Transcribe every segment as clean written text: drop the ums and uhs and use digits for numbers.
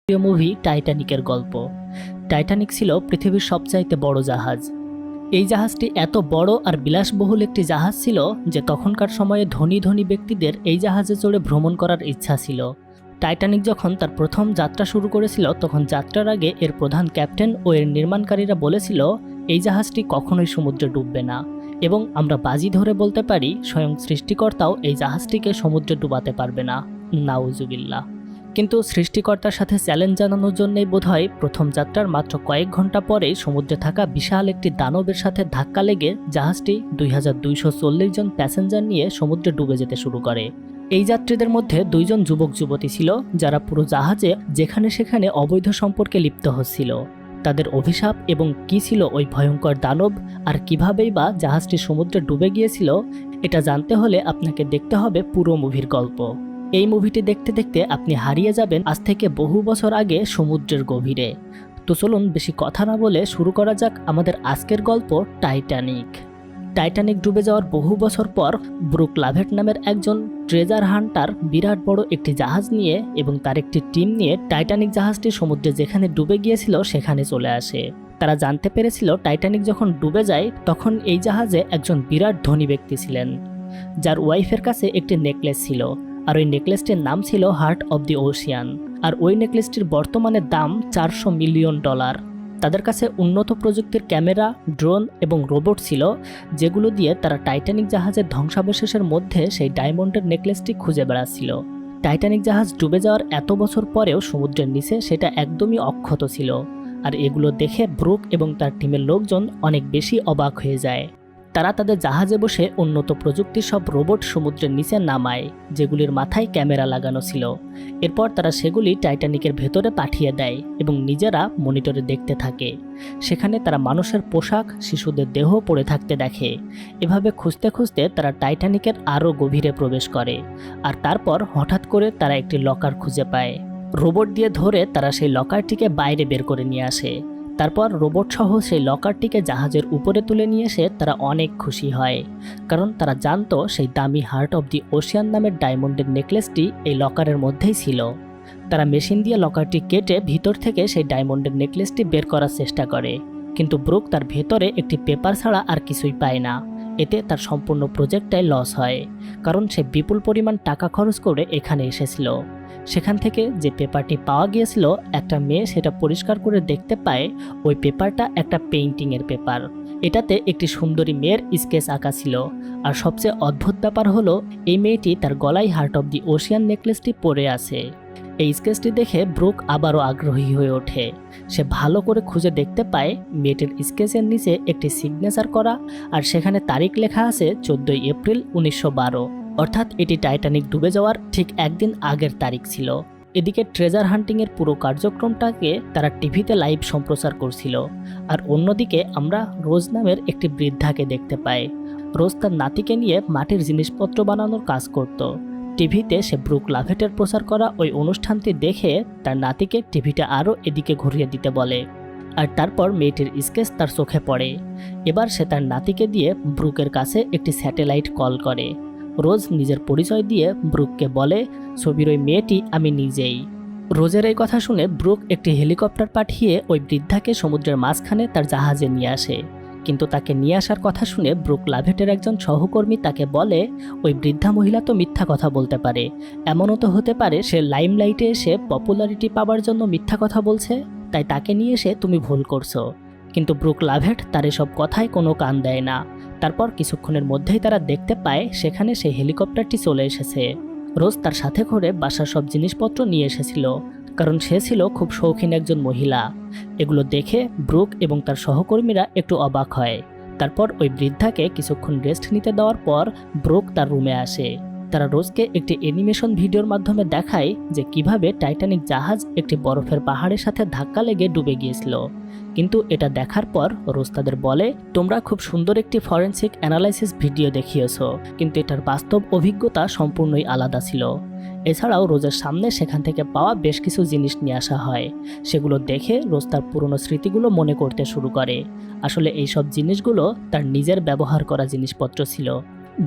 প্রিয় মুভি টাইটানিকের গল্প। টাইটানিক ছিল পৃথিবীর সবচাইতে বড় জাহাজ। এই জাহাজটি এত বড় আর বিলাসবহুল একটি জাহাজ ছিল যে তখনকার সময়ে ধনী ধনী ব্যক্তিদের এই জাহাজে চড়ে ভ্রমণ করার ইচ্ছা ছিল। টাইটানিক যখন তার প্রথম যাত্রা শুরু করেছিল তখন যাত্রার আগে এর প্রধান ক্যাপ্টেন ও এর নির্মাণকারীরা বলেছিল এই জাহাজটি কখনোই সমুদ্রে ডুববে না, এবং আমরা বাজি ধরে বলতে পারি স্বয়ং সৃষ্টিকর্তাও এই জাহাজটিকে সমুদ্রে ডুবাতে পারবে না। নাউজুবিল্লাহ। কিন্তু সৃষ্টিকর্তার সাথে চ্যালেঞ্জ জানানোর জন্যই বোধহয় প্রথম যাত্রার মাত্র কয়েক ঘন্টা পরেই সমুদ্রে থাকা বিশাল একটি দানবের সাথে ধাক্কা লেগে জাহাজটি 2240 জন প্যাসেঞ্জার নিয়ে সমুদ্রে ডুবে যেতে শুরু করে। এই যাত্রীদের মধ্যে 2 জন যুবক যুবতী ছিল যারা পুরো জাহাজে যেখানে সেখানে অবৈধ সম্পর্কে লিপ্ত হচ্ছিল। তাদের অভিশাপ এবং কি ছিল ওই ভয়ঙ্কর দানব, আর কিভাবেই বা জাহাজটি সমুদ্রে ডুবে গিয়েছিল, এটা জানতে হলে আপনাকে দেখতে হবে পুরো মুভির গল্প। এই মুভিটি দেখতে দেখতে আপনি হারিয়ে যাবেন আজ থেকে বহু বছর আগে সমুদ্রের গভীরে। তো চলুন বেশি কথা না বলে শুরু করা যাক আমাদের আজকের গল্প টাইটানিক। টাইটানিক ডুবে যাওয়ার বহু বছর পর ব্রুক লাভেট নামের একজন ট্রেজার হান্টার বিরাট বড় একটি জাহাজ নিয়ে এবং তার একটি টিম নিয়ে টাইটানিক জাহাজটি সমুদ্রে যেখানে ডুবে গিয়েছিল সেখানে চলে আসে। তারা জানতে পেরেছিল টাইটানিক যখন ডুবে যায় তখন এই জাহাজে একজন বিরাট ধনী ব্যক্তি ছিলেন, যার ওয়াইফের কাছে একটি নেকলেস ছিল, আর ওই নেকলেসটির নাম ছিল হার্ট অব দি ওশিয়ান। আর ওই নেকলেসটির বর্তমানে দাম $400 মিলিয়ন। তাদের কাছে উন্নত প্রযুক্তির ক্যামেরা, ড্রোন এবং রোবট ছিল, যেগুলো দিয়ে তারা টাইটানিক জাহাজের ধ্বংসাবশেষের মধ্যে সেই ডায়মন্ডের নেকলেসটি খুঁজে বেড়াচ্ছিল। টাইটানিক জাহাজ ডুবে যাওয়ার এত বছর পরেও সমুদ্রের নিচে সেটা একদমই অক্ষত ছিল, আর এগুলো দেখে ব্রুক এবং তার টিমের লোকজন অনেক বেশি অবাক হয়ে যায়। তারা তাদের জাহাজে বসে উন্নত প্রযুক্তির সব রোবট সমুদ্রের নিচে নামায়, যেগুলির মাথায় ক্যামেরা লাগানো ছিল। এরপর তারা সেগুলি টাইটানিকের ভেতরে পাঠিয়ে দেয় এবং নিজেরা মনিটরে দেখতে থাকে। সেখানে তারা মানুষের পোশাক, শিশুদের দেহ পড়ে থাকতে দেখে। এভাবে খুঁজতে খুঁজতে তারা টাইটানিকের আরও গভীরে প্রবেশ করে, আর তারপর হঠাৎ করে তারা একটি লকার খুঁজে পায়। রোবট দিয়ে ধরে তারা সেই লকারটিকে বাইরে বের করে নিয়ে আসে। তারপর রোবট সহ সেই লকারটিকে জাহাজের উপরে তুলে নিয়ে এসে তারা অনেক খুশি হয়, কারণ তারা জানতো সেই দামি হার্ট অব দি ওশিয়ান নামের ডায়মন্ডের নেকলেসটি এই লকারের মধ্যেই ছিল। তারা মেশিন দিয়ে লকারটি কেটে ভিতর থেকে সেই ডায়মন্ডের নেকলেসটি বের করার চেষ্টা করে, কিন্তু ব্রুক তার ভেতরে একটি পেপার ছাড়া আর কিছুই পায় না। এতে তার সম্পূর্ণ প্রজেক্টটাই লস হয়, কারণ সে বিপুল পরিমাণ টাকা খরচ করে এখানে এসেছিল। সেখান থেকে যে পেপারটি পাওয়া গিয়েছিল, একটা মেয়ে সেটা পরিষ্কার করে দেখতে পায় ওই পেপারটা একটা পেইন্টিংয়ের পেপার। এটাতে একটি সুন্দরী মেয়ের স্কেচ আঁকা ছিল, আর সবচেয়ে অদ্ভুত ব্যাপার হলো এই মেয়েটি তার গলায় হার্ট অব দি ওশিয়ান নেকলেসটি পরে আছে। এই স্কেচটি দেখে ব্রুক আবারও আগ্রহী হয়ে ওঠে। সে ভালো করে খুঁজে দেখতে পায় মেয়েটির স্কেচের নিচে একটি সিগনেচার করা, আর সেখানে তারিখ লেখা আছে 14 এপ্রিল 1912, অর্থাৎ এটি টাইটানিক ডুবে যাওয়ার ঠিক একদিন আগের তারিখ ছিল। এদিকে ট্রেজার হান্টিংয়ের পুরো কার্যক্রমটাকে তারা টিভিতে লাইভ সম্প্রচার করছিল, আর অন্যদিকে আমরা রোজ নামের একটি বৃদ্ধাকে দেখতে পাই। রোজ তার নাতিকে নিয়ে মাটির জিনিসপত্র বানানোর কাজ করত। টিভিতে সে ব্রুক লাভেটের প্রচার করা ওই অনুষ্ঠানটি দেখে তার নাতিকে টিভিটা আরও এদিকে ঘুরিয়ে দিতে বলে, আর তারপর মেয়েটির স্কেচ তার চোখে পড়ে। এবার সে তার নাতিকে দিয়ে ব্রুকের কাছে একটি স্যাটেলাইট কল করে। রোজ নিজের পরিচয় দিয়ে ব্রুককে বলে, ছবির ওই মেয়েটি আমি নিজেই। রোজের এই কথা শুনে ব্রুক একটি হেলিকপ্টার পাঠিয়ে ওই বৃদ্ধাকে সমুদ্রের মাঝখানে তার জাহাজে নিয়ে আসে। কিন্তু তাকে নিয়ে আসার কথা শুনে ব্রুক লাভেটের একজন সহকর্মী তাকে বলে, ওই বৃদ্ধা মহিলা তো মিথ্যা কথা বলতে পারে, এমনও তো হতে পারে সে লাইমলাইটে এসে পপুলারিটি পাওয়ার জন্য মিথ্যা কথা বলছে, তাই তাকে নিয়ে এসে তুমি ভুল করছো। কিন্তু ব্রুক লাভেট তার এসব কথায় কোনো কান দেয় না। তারপর কিছুক্ষণের মধ্যেই তারা দেখতে পায় সেখানে সেই হেলিকপ্টারটি চলে এসেছে। রোজ তার সাথে করে বাসার সব জিনিসপত্র নিয়ে এসেছিল, কারণ সে ছিল খুব শৌখিন একজন মহিলা। এগুলো দেখে ব্রুক এবং তার সহকর্মীরা একটু অবাক হয়। তারপর ওই বৃদ্ধাকে কিছুক্ষণ রেস্ট নিতে দেওয়ার পর ব্রুক তার রুমে আসে। তারা রোজকে একটি অ্যানিমেশন ভিডিওর মাধ্যমে দেখায় যে কিভাবে টাইটানিক জাহাজ একটি বরফের পাহাড়ের সাথে ধাক্কা লেগে ডুবে গিয়েছিল। কিন্তু এটা দেখার পর রোজ তাদের বলে, তোমরা খুব সুন্দর একটি ফরেনসিক অ্যানালাইসিস ভিডিও দেখিয়েছো, কিন্তু এটার বাস্তব অভিজ্ঞতা সম্পূর্ণই আলাদা ছিল। এছাড়াও রোজের সামনে সেখান থেকে পাওয়া বেশ কিছু জিনিস নিয়ে আসা হয়। সেগুলো দেখে রোজ তার পুরনো স্মৃতিগুলো মনে করতে শুরু করে। আসলে এইসব জিনিসগুলো তার নিজের ব্যবহার করা জিনিসপত্র ছিল।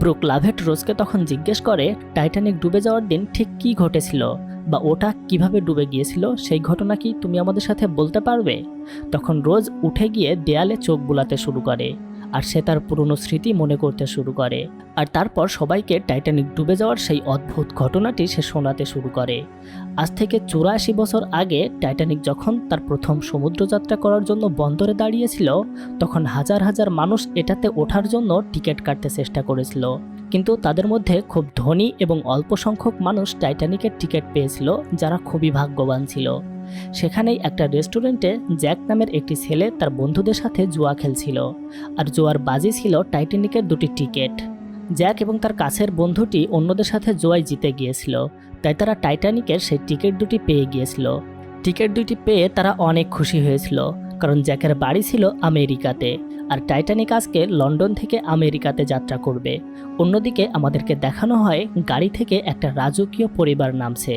ব্রুক লাভেট রোজকে তখন জিজ্ঞেস করে টাইটানিক ডুবে যাওয়ার দিন ঠিক কী ঘটেছিল, বা ওটা কিভাবে ডুবে গিয়েছিল সেই ঘটনা কি তুমি আমাদের সাথে বলতে পারবে? তখন রোজ উঠে গিয়ে দেয়ালে চোখ বুলাতে শুরু করে আর সে তার পুরনো স্মৃতি মনে করতে শুরু করে। আর তারপর সবাইকে টাইটানিক ডুবে যাওয়ার সেই অদ্ভুত ঘটনাটি সে শোনাতে শুরু করে। আজ থেকে 84 বছর আগে টাইটানিক যখন তার প্রথম সমুদ্রযাত্রা করার জন্য বন্দরে দাঁড়িয়েছিল, তখন হাজার হাজার মানুষ এটাতে ওঠার জন্য টিকিট কাটতে চেষ্টা করেছিল। কিন্তু তাদের মধ্যে খুব ধনী এবং অল্প সংখ্যক মানুষ টাইটানিকের টিকিট পেয়েছিল, যারা খুবই ভাগ্যবান ছিল। সেখানেই একটা রেস্টুরেন্টে জ্যাক নামের একটি ছেলে তার বন্ধুদের সাথে জুয়া খেলছিল, আর জুয়ার বাজি ছিল টাইটানিকের 2টি টিকিট। জ্যাক এবং তার কাছের বন্ধুটি অন্যদের সাথে জুয়ায় জিতে গিয়েছিল, তাই তারা টাইটানিকের সেই টিকিট 2টি পেয়ে গিয়েছিল। টিকিট 2টি পেয়ে তারা অনেক খুশি হয়েছিল, কারণ জ্যাকের বাড়ি ছিল আমেরিকাতে, আর টাইটানিক আজকে লন্ডন থেকে আমেরিকাতে যাত্রা করবে। অন্যদিকে আমাদেরকে দেখানো হয় গাড়ি থেকে একটা রাজকীয় পরিবার নামছে,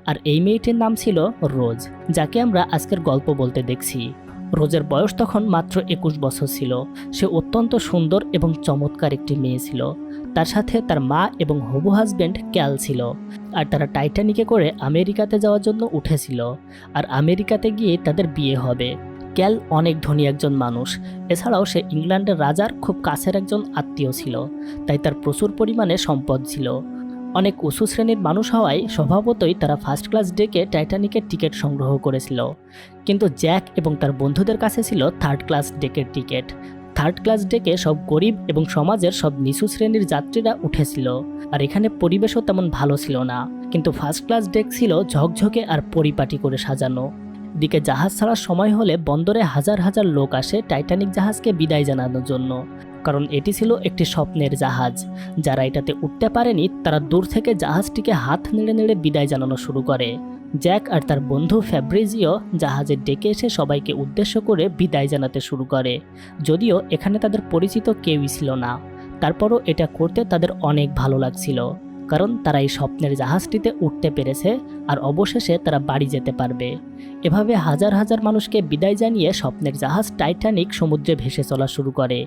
আর এই মেয়েটির নাম ছিল রোজ, যাকে আমরা আজকের গল্প বলতে দেখছি। রোজের বয়স তখন মাত্র 21 বছর ছিল। সে অত্যন্ত সুন্দর এবং চমৎকার একটি মেয়ে ছিল। তার সাথে তার মা এবং হবু হাজবেন্ড ক্যাল ছিল, আর তারা টাইটানিকে করে আমেরিকাতে যাওয়ার জন্য উঠেছিল, আর আমেরিকাতে গিয়ে তাদের বিয়ে হবে। ক্যাল অনেক ধনী একজন মানুষ, এছাড়াও সে ইংল্যান্ডের রাজার খুব কাছের একজন আত্মীয় ছিল, তাই তার প্রচুর পরিমাণে সম্পদ ছিল। অনেক উঁচু শ্রেণীর মানুষ হওয়ায় স্বভাবতই তারা ফার্স্ট ক্লাস ডেকে টাইটানিকের টিকিট সংগ্রহ করেছিল। কিন্তু জ্যাক এবং তার বন্ধুদের কাছে ছিল থার্ড ক্লাস ডেকের টিকিট। থার্ড ক্লাস ডেকে সব গরিব এবং সমাজের সব নিচু শ্রেণীর যাত্রীরা উঠেছিল, আর এখানে পরিবেশও তেমন ভালো ছিল না। কিন্তু ফার্স্ট ক্লাস ডেক ছিল ঝকঝকে আর পরিপাটি করে সাজানো। দিকে জাহাজ ছাড়ার সময় হলে বন্দরে হাজার হাজার লোক আসে টাইটানিক জাহাজকে বিদায় জানানোর জন্য, কারণ এটি ছিল একটি স্বপ্নের জাহাজ। যারা এটাতে উঠতে পারেনি তারা দূর থেকে জাহাজটিকে হাত নেড়ে নেড়ে বিদায় জানানো শুরু করে। জ্যাক আর তার বন্ধু ফ্যাব্রিজিও জাহাজের ডেকে এসে সবাইকে উদ্দেশ্য করে বিদায় জানাতে শুরু করে, যদিও এখানে তাদের পরিচিত কেউই ছিল না। তারপরও এটা করতে তাদের অনেক ভালো লাগছিল, কারণ তারা এই স্বপ্নের জাহাজটিতে উঠতে পেরেছে, আর অবশেষে তারা বাড়ি যেতে পারবে। এভাবে হাজার হাজার মানুষকে বিদায় জানিয়ে স্বপ্নের জাহাজ টাইটানিক সমুদ্রে ভেসে চলা শুরু করে।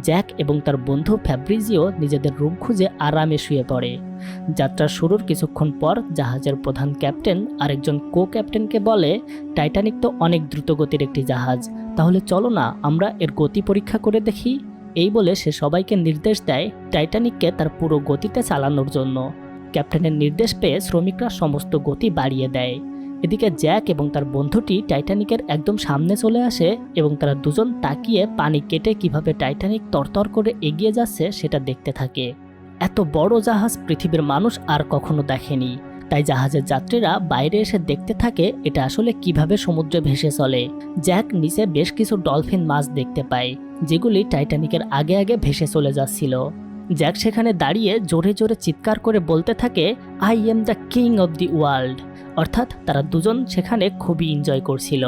জ্যাক এবং তার বন্ধু ফ্যাব্রিজিও নিজেদের রুম খুঁজে আরামে শুয়ে পড়ে। যাত্রার শুরুর কিছুক্ষণ পর জাহাজের প্রধান ক্যাপ্টেন আরেকজন কো ক্যাপ্টেনকে বলে, টাইটানিক তো অনেক দ্রুতগতির একটি জাহাজ, তাহলে চলো না আমরা এর গতি পরীক্ষা করে দেখি। এই বলে সে সবাইকে নির্দেশ দেয় টাইটানিককে তার পুরো গতিতে চালানোর জন্য। ক্যাপ্টেনের নির্দেশ পেয়ে শ্রমিকরা সমস্ত গতি বাড়িয়ে দেয়। এদিকে জ্যাক এবং তার বন্ধুটি টাইটানিকের একদম সামনে চলে আসে, এবং তারা দুজন তাকিয়ে পানি কেটে কিভাবে টাইটানিক তরতর করে এগিয়ে যাচ্ছে সেটা দেখতে থাকে। এত বড় জাহাজ পৃথিবীর মানুষ আর কখনো দেখেনি, তাই জাহাজের যাত্রীরা বাইরে এসে দেখতে থাকে এটা আসলে কিভাবে সমুদ্রে ভেসে চলে। জ্যাক নিচে বেশ কিছু ডলফিন মাছ দেখতে পায়, যেগুলি টাইটানিকের আগে আগে ভেসে চলে যাচ্ছিল। জ্যাক সেখানে দাঁড়িয়ে জোরে জোরে চিৎকার করে বলতে থাকে, I am the king of the world. অর্থাৎ তারা দুজন সেখানে খুবই এনজয় করছিল।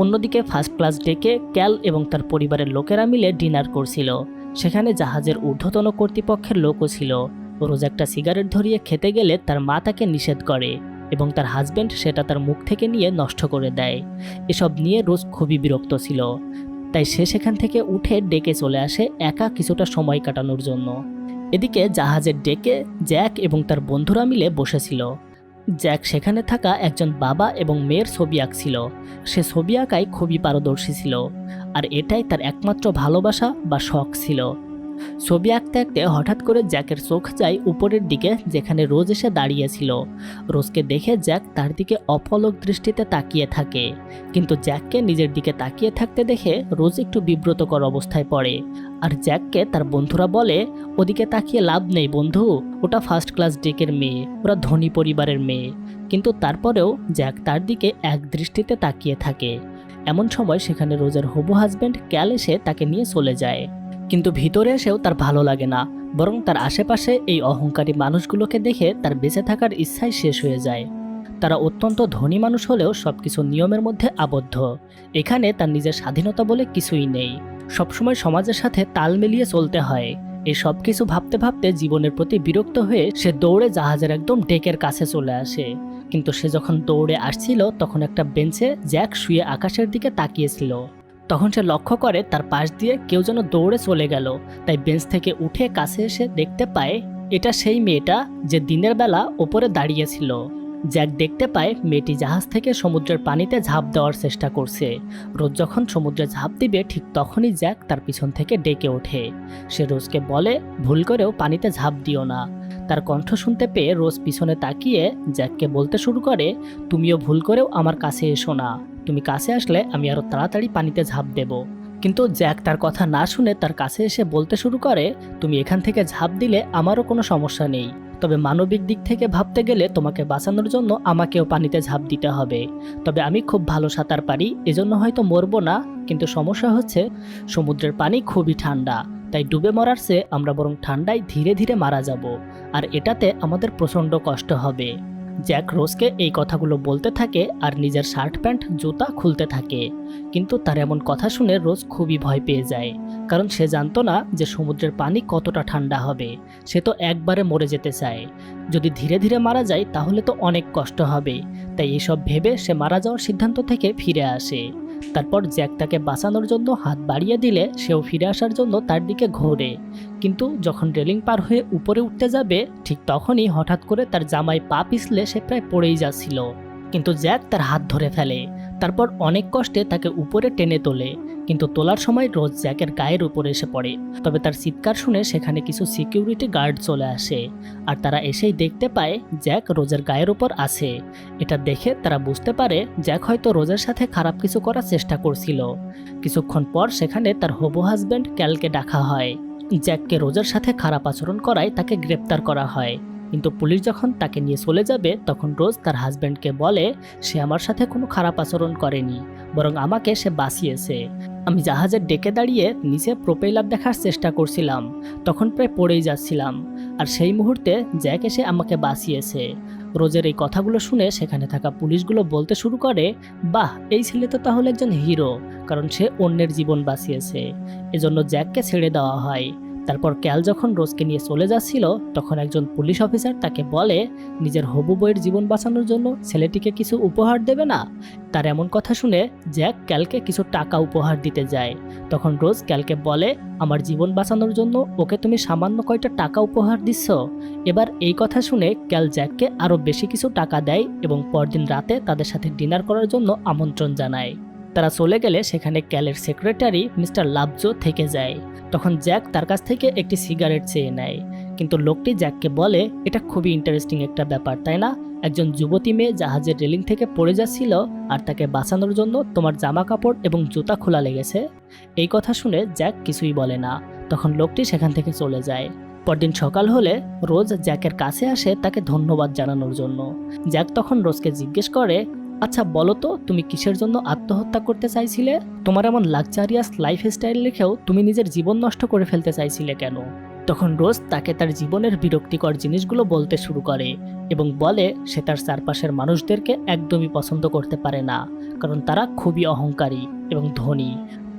অন্যদিকে ফার্স্ট ক্লাস ডেকে ক্যাল এবং তার পরিবারের লোকেরা মিলে ডিনার করছিল। সেখানে জাহাজের ঊর্ধ্বতন কর্তৃপক্ষের লোকও ছিল। রোজ একটা সিগারেট ধরিয়ে খেতে গেলে তার মা তাকে নিষেধ করে, এবং তার হাজবেন্ড সেটা তার মুখ থেকে নিয়ে নষ্ট করে দেয়। এসব নিয়ে রোজ খুবই বিরক্ত ছিল, তাই সে সেখান থেকে উঠে ডেকে চলে আসে একা কিছুটা সময় কাটানোর জন্য। এদিকে জাহাজের ডেকে জ্যাক এবং তার বন্ধুরা মিলে বসেছিল। জ্যাক সেখানে থাকা একজন বাবা এবং মেয়ের ছবি আঁকছিল। সে ছবি আঁকায় খুবই পারদর্শী ছিল, আর এটাই তার একমাত্র ভালোবাসা বা শখ ছিল। ছবি আঁকতে আঁকতে হঠাৎ করে জ্যাকের চোখ যায় উপরের দিকে, যেখানে রোজ এসে দাঁড়িয়েছিল। রোজকে দেখে জ্যাক তার দিকে অপলক দৃষ্টিতে তাকিয়ে থাকে, কিন্তু জ্যাককে নিজের দিকে তাকিয়ে থাকতে দেখে রোজ একটু বিব্রতকর অবস্থায় পড়ে। আর জ্যাককে তার বন্ধুরা বলে, ওদিকে তাকিয়ে লাভ নেই বন্ধু, ওটা ফার্স্ট ক্লাস ডেকের মেয়ে, ওরা ধনী পরিবারের মেয়ে। কিন্তু তারপরেও জ্যাক তার দিকে এক দৃষ্টিতে তাকিয়ে থাকে। এমন সময় সেখানে রোজের হবু হাজবেন্ড ক্যাল এসে তাকে নিয়ে চলে যায়। কিন্তু ভিতরে এসেও তার ভালো লাগে না, বরং তার আশেপাশে এই অহংকারী মানুষগুলোকে দেখে তার বেঁচে থাকার ইচ্ছাই শেষ হয়ে যায়। তারা অত্যন্ত ধনী মানুষ হলেও সবকিছু নিয়মের মধ্যে আবদ্ধ। এখানে তার নিজের স্বাধীনতা বলে কিছুই নেই, সবসময় সমাজের সাথে তাল মিলিয়ে চলতে হয়। এই সব কিছু ভাবতে ভাবতে জীবনের প্রতি বিরক্ত হয়ে সে দৌড়ে জাহাজের একদম ডেকের কাছে চলে আসে। কিন্তু সে যখন দৌড়ে আসছিল তখন একটা বেঞ্চে জ্যাক শুয়ে আকাশের দিকে তাকিয়েছিল। তখন সে লক্ষ্য করে তার পাশ দিয়ে কেউ যেন দৌড়ে চলে গেল। তাই বেঞ্চ থেকে উঠে কাছে এসে দেখতে পায় এটা সেই মেয়েটা যে দিনের বেলা ওপরে দাঁড়িয়েছিল। জ্যাক দেখতে পায় মেয়েটি জাহাজ থেকে সমুদ্রের পানিতে ঝাঁপ দেওয়ার চেষ্টা করছে। রোজ যখন সমুদ্রে ঝাঁপ দিবে ঠিক তখনই জ্যাক তার পিছন থেকে ডেকে ওঠে। সে রোজকে বলে ভুল করেও পানিতে ঝাঁপ দিও না। তার কণ্ঠ শুনতে পেয়ে রোজ পিছনে তাকিয়ে জ্যাককে বলতে শুরু করে, তুমিও ভুল করেও আমার কাছে এসো না, তুমি কাছে আসলে আমি আরও তাড়াতাড়ি পানিতে ঝাঁপ দেব। কিন্তু জ্যাক তার কথা না শুনে তার কাছে এসে বলতে শুরু করে, তুমি এখান থেকে ঝাঁপ দিলে আমারও কোনো সমস্যা নেই, তবে মানবিক দিক থেকে ভাবতে গেলে তোমাকে বাঁচানোর জন্য আমাকেও পানিতে ঝাঁপ দিতে হবে। তবে আমি খুব ভালো সাঁতার পারি, এজন্য হয়তো মরবো না, কিন্তু সমস্যা হচ্ছে সমুদ্রের পানি খুবই ঠান্ডা, তাই ডুবে মরার চেয়ে আমরা বরং ঠান্ডায় ধীরে ধীরে মারা যাব, আর এটাতে আমাদের প্রচণ্ড কষ্ট হবে। জ্যাক রোজকে এই কথাগুলো বলতে থাকে আর নিজের শার্ট প্যান্ট জুতা খুলতে থাকে। কিন্তু তার এমন কথা শুনে রোজ খুবই ভয় পেয়ে যায়, কারণ সে জানতো না যে সমুদ্রের পানি কতটা ঠান্ডা হবে। সে তো একবারে মরে যেতে চায়, যদি ধীরে ধীরে মারা যায় তাহলে তো অনেক কষ্ট হবে। তাই এসব ভেবে সে মারা যাওয়ার সিদ্ধান্ত থেকে ফিরে আসে। তারপর জ্যাক তাকে বাঁচানোর জন্য হাত বাড়িয়ে দিলে সেও ফিরে আসার জন্য তার দিকে ঘোরে। কিন্তু যখন রেলিং পার হয়ে উপরে উঠতে যাবে ঠিক তখনই হঠাৎ করে তার জামায় পা পিছলে সে প্রায় পড়েই যাচ্ছিল, কিন্তু জ্যাক তার হাত ধরে ফেলে। তারপর অনেক কষ্টে তাকে উপরে টেনে তোলে, কিন্তু তোলার সময় রোজ জ্যাকের গায়ের উপরে এসে পড়ে। তবে তার চিৎকার শুনে সেখানে কিছু সিকিউরিটি গার্ড চলে আসে, আর তারা এসেই দেখতে পায় জ্যাক রোজের গায়ের উপর আছে। এটা দেখে তারা বুঝতে পারে জ্যাক হয়তো রোজের সাথে খারাপ কিছু করার চেষ্টা করছিল। কিছুক্ষণ পর সেখানে তার হবু হাজব্যান্ড ক্যালকে ডাকা হয়। জ্যাককে রোজের সাথে খারাপ আচরণ করায় তাকে গ্রেপ্তার করা হয়। কিন্তু পুলিশ যখন তাকে নিয়ে চলে যাবে তখন রোজ তার হাজব্যান্ডকে বলে, সে আমার সাথে কোনো খারাপ আচরণ করেনি, বরং আমাকে সে বাঁচিয়েছে। আমি জাহাজের ডেকে দাঁড়িয়ে নিচে প্রোপেলার দেখার চেষ্টা করছিলাম, তখন প্রায় পড়েই যাচ্ছিলাম, আর সেই মুহূর্তে জ্যাক এসে আমাকে বাঁচিয়েছে। রোজের এই কথাগুলো শুনে সেখানে থাকা পুলিশগুলো বলতে শুরু করে, বাহ, এই ছেলে তো তাহলে একজন হিরো, কারণ সে অন্যের জীবন বাঁচিয়েছে। এজন্য জ্যাককে ছেড়ে দেওয়া হয়। তারপর ক্যাল যখন রোজকে নিয়ে চলে যাচ্ছিল তখন একজন পুলিশ অফিসার তাকে বলে, নিজের হবু বইয়ের জীবন বাঁচানোর জন্য ছেলেটিকে কিছু উপহার দেবে না? তার এমন কথা শুনে জ্যাক ক্যালকে কিছু টাকা উপহার দিতে যায়। তখন রোজ ক্যালকে বলে, আমার জীবন বাঁচানোর জন্য ওকে তুমি সামান্য কয়টা টাকা উপহার দিচ্ছ? এবার এই কথা শুনে ক্যাল জ্যাককে আরও বেশি কিছু টাকা দেয় এবং পরদিন রাতে তাদের সাথে ডিনার করার জন্য আমন্ত্রণ জানায়। তারা চলে গেলে সেখানে ক্যালের সেক্রেটারি মিস্টার লাভজো থেকে যায়। তখন জ্যাক তার কাছ থেকে একটি সিগারেট চেয়ে নেয়, কিন্তু লোকটি জ্যাককে বলে, এটা খুবই ইন্টারেস্টিং একটা ব্যাপার, তাই না? একজন যুবতী মেয়ে জাহাজের রেলিং থেকে পড়ে যাচ্ছিল আর তাকে বাঁচানোর জন্য তোমার জামা কাপড় এবং জুতা খোলা লেগেছে। এই কথা শুনে জ্যাক কিছুই বলে না। তখন লোকটি সেখান থেকে চলে যায়। পরদিন সকাল হলে রোজ জ্যাকের কাছে আসে তাকে ধন্যবাদ জানানোর জন্য। জ্যাক তখন রোজকে জিজ্ঞেস করে, আচ্ছা বলো তো, তুমি কিসের জন্য আত্মহত্যা করতে চাইছিলে? তোমার এমন লাক্সারিয়াস লাইফস্টাইল রেখেও তুমি নিজের জীবন নষ্ট করে ফেলতে চাইছিলে কেন? তখন রোজ তাকে তার জীবনের বিরক্তিকর জিনিসগুলো বলতে শুরু করে এবং বলে সে তার চারপাশের মানুষদেরকে একদমই পছন্দ করতে পারে না, কারণ তারা খুবই অহংকারী এবং ধনী,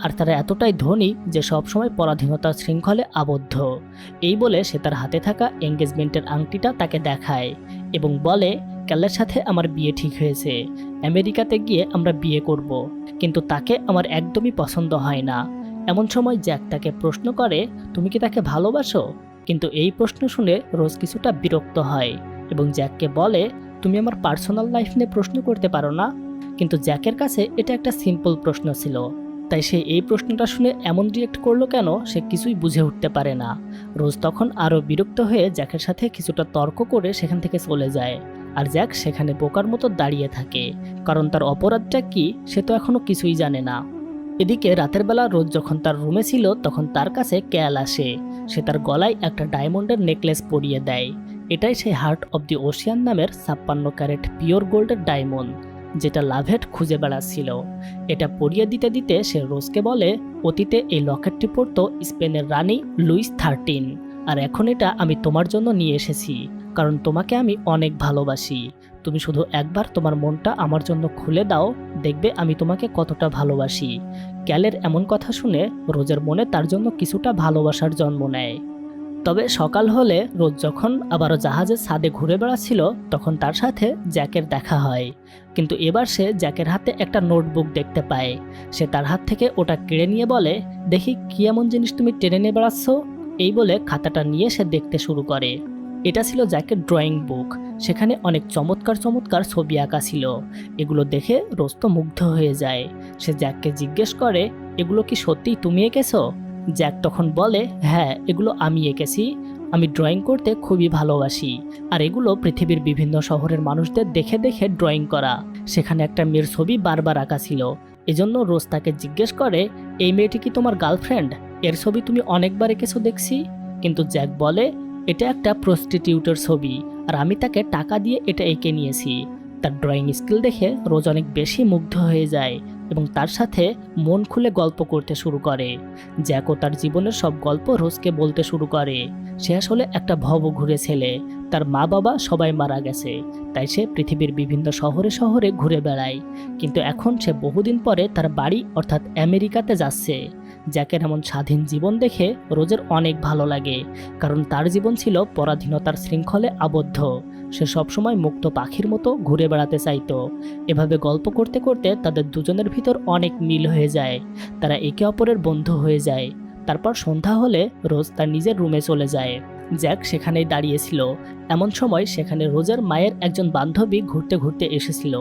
আর তারা এতটাই ধনী যে সবসময় পরাধীনতার শৃঙ্খলে আবদ্ধ। এই বলে সে তার হাতে থাকা এঙ্গেজমেন্টের আংটিটা তাকে দেখায় এবং বলে, ক্যালের সাথে আমার বিয়ে ঠিক হয়েছে, আমেরিকাতে গিয়ে আমরা বিয়ে করব, কিন্তু তাকে আমার একদমই পছন্দ হয় না। এমন সময় জ্যাক তাকে প্রশ্ন করে, তুমি কি তাকে ভালোবাসো? কিন্তু এই প্রশ্ন শুনে রোজ কিছুটা বিরক্ত হয় এবং জ্যাককে বলে, তুমি আমার পার্সোনাল লাইফ নিয়ে প্রশ্ন করতে পারো না? কিন্তু জ্যাকের কাছে এটা একটা সিম্পল প্রশ্ন ছিল, তাই সে এই প্রশ্নটা শুনে এমন রিয়েক্ট করলো কেন সে কিছুই বুঝে উঠতে পারে না। রোজ তখন আরও বিরক্ত হয়ে জ্যাকের সাথে কিছুটা তর্ক করে সেখান থেকে চলে যায়, আর জ্যাক সেখানে বোকার মতো দাঁড়িয়ে থাকে, কারণ তার অপরাধটা কি সে তো এখনো কিছুই জানে না। এদিকে রাতের বেলা রোজ যখন তার রুমে ছিল তখন তার কাছে ক্যাল আসে। সে তার গলায় একটা ডায়মন্ডের নেকলেস পরিয়ে দেয়। এটাই সেই হার্ট অব দি ওশিয়ান নামের 56 ক্যারেট পিওর গোল্ডের ডায়মন্ড, যেটা লাভেট খুঁজে বেড়াচ্ছিল। এটা পরিয়ে দিতে দিতে সে রোজকে বলে, অতীতে এই লকেটটি পরতো স্পেনের রানী লুইস 13, আর এখন এটা আমি তোমার জন্য নিয়ে এসেছি, কারণ তোমাকে আমি অনেক ভালোবাসি। তুমি শুধু একবার তোমার মনটা আমার জন্য খুলে দাও, দেখবে আমি তোমাকে কতটা ভালোবাসি। ক্যালের এমন কথা শুনে রোজের মনে তার জন্য কিছুটা ভালোবাসার জন্ম নেয়। তবে সকাল হলে রোজ যখন আবারও জাহাজের ছাদে ঘুরে বেড়াচ্ছিল তখন তার সাথে জ্যাকের দেখা হয়, কিন্তু এবার সে জ্যাকের হাতে একটা নোটবুক দেখতে পায়। সে তার হাত থেকে ওটা কেড়ে নিয়ে বলে, দেখি কি এমন জিনিস তুমি টেনে নিয়ে বেড়াচ্ছ? এই বলে খাতাটা নিয়ে সে দেখতে শুরু করে। এটা ছিল জ্যাকের ড্রয়িং বুক। সেখানে অনেক চমৎকার চমৎকার ছবি আঁকা ছিল। এগুলো দেখে রোজ তো মুগ্ধ হয়ে যায়। সে জ্যাককে জিজ্ঞেস করে, এগুলো কি সত্যিই তুমি এঁকেছো? জ্যাক তখন বলে, হ্যাঁ, এগুলো আমি এঁকেছি। আমি ড্রয়িং করতে খুবই ভালোবাসি, আর এগুলো পৃথিবীর বিভিন্ন শহরের মানুষদের দেখে দেখে ড্রয়িং করা। সেখানে একটা মেয়ের ছবি বারবার আঁকা ছিল। এজন্য রোজ তাকে জিজ্ঞেস করে, এই মেয়েটি কি তোমার গার্লফ্রেন্ড? এর ছবি তুমি অনেকবার এঁকেছো দেখছি। কিন্তু জ্যাক বলে, এটা একটা প্রস্টিটিউটের ছবি, আর আমি তাকে টাকা দিয়ে এটা এঁকে নিয়েছি। তার ড্রয়িং স্কিল দেখে রোজ অনেক বেশি মুগ্ধ হয়ে যায় এবং তার সাথে মন খুলে গল্প করতে শুরু করে। জ্যাকও তার জীবনের সব গল্প রোজকে বলতে শুরু করে। সে আসলে একটা ভবঘুরে ছেলে। তার মা বাবা সবাই মারা গেছে, তাই সে পৃথিবীর বিভিন্ন শহরে শহরে ঘুরে বেড়ায়। কিন্তু এখন সে বহুদিন পরে তার বাড়ি অর্থাৎ আমেরিকাতে যাচ্ছে। জ্যাকের এমন স্বাধীন জীবন দেখে রোজের অনেক ভালো লাগে, কারণ তার জীবন ছিল পরাধীনতার শৃঙ্খলে আবদ্ধ। সে সবসময় মুক্ত পাখির মতো ঘুরে বেড়াতে চাইতো। এভাবে গল্প করতে করতে তাদের দুজনের ভিতর অনেক মিল হয়ে যায়। তারা একে অপরের বন্ধু হয়ে যায়। তারপর সন্ধ্যা হলে রোজ তার নিজের রুমে চলে যায়। জ্যাক সেখানেই দাঁড়িয়েছিল। এমন সময় সেখানে রোজের মায়ের একজন বান্ধবী ঘুরতে ঘুরতে এসেছিল।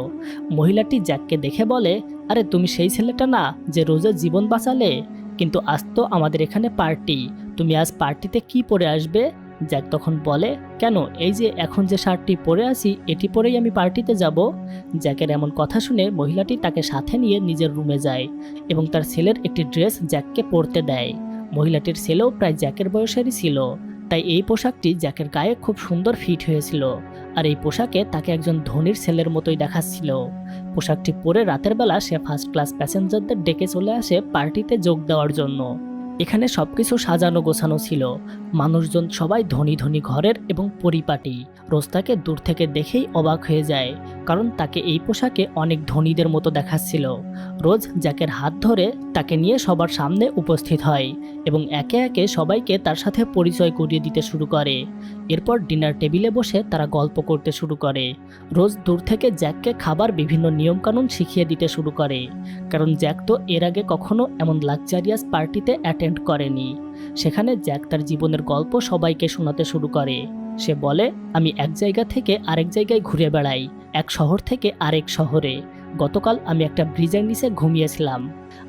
মহিলাটি জ্যাককে দেখে বলে, আরে তুমি সেই ছেলেটা না যে রোজের জীবন বাঁচালে? কিন্তু আজ তো আমাদের এখানে পার্টি, তুমি আজ পার্টিতে কি পরে আসবে? জ্যাক তখন বলে, কেন, এই যে এখন যে শার্টটি পরে আছি এটি পরেই আমি পার্টিতে যাব। জ্যাকের এমন কথা শুনে মহিলাটি তাকে সাথে নিয়ে নিজের রুমে যায় এবং তার ছেলের একটি ড্রেস জ্যাককে পরতে দেয়। মহিলাটির ছেলেও প্রায় জ্যাকের বয়সেরই ছিল, তাই এই পোশাকটি জ্যাকের গায়ে খুব সুন্দর ফিট হয়েছিল, আর এই পোশাকে তাকে একজন ধনীর ছেলের মতোই দেখাচ্ছিল। পোশাকটি পরে রাতের বেলা সে ফার্স্ট ক্লাস প্যাসেঞ্জারদের ডেকে চলে আসে পার্টিতে যোগ দেওয়ার জন্য। এখানে সবকিছু সাজানো গোছানো ছিল। মানুষজন সবাই ধনী ধনী ঘরের এবং পরিপাটি। রোজ তাকে দূর থেকে দেখেই অবাক হয়ে যায়, কারণ তাকে এই পোশাকে অনেক ধনীদের মতো দেখাচ্ছিল। রোজ জ্যাকের হাত ধরে তাকে নিয়ে সবার সামনে উপস্থিত হয় এবং একে একে সবাইকে তার সাথে পরিচয় করিয়ে দিতে শুরু করে। এরপর ডিনার টেবিলে বসে তারা গল্প করতে শুরু করে। রোজ দূর থেকে জ্যাককে খাবার বিভিন্ন নিয়মকানুন শিখিয়ে দিতে শুরু করে, কারণ জ্যাক তো এর আগে কখনো এমন লাক্সারিয়াস পার্টিতে অ্যাটেন্ড করেনি। সেখানে জ্যাক তার জীবনের গল্প সবাইকে শোনাতে শুরু করে। সে বলে, আমি এক জায়গা থেকে আরেক জায়গায় ঘুরে বেড়াই, এক শহর থেকে আরেক শহরে। গতকাল আমি একটা ব্রিজের নিচে ঘুমিয়েছিলাম,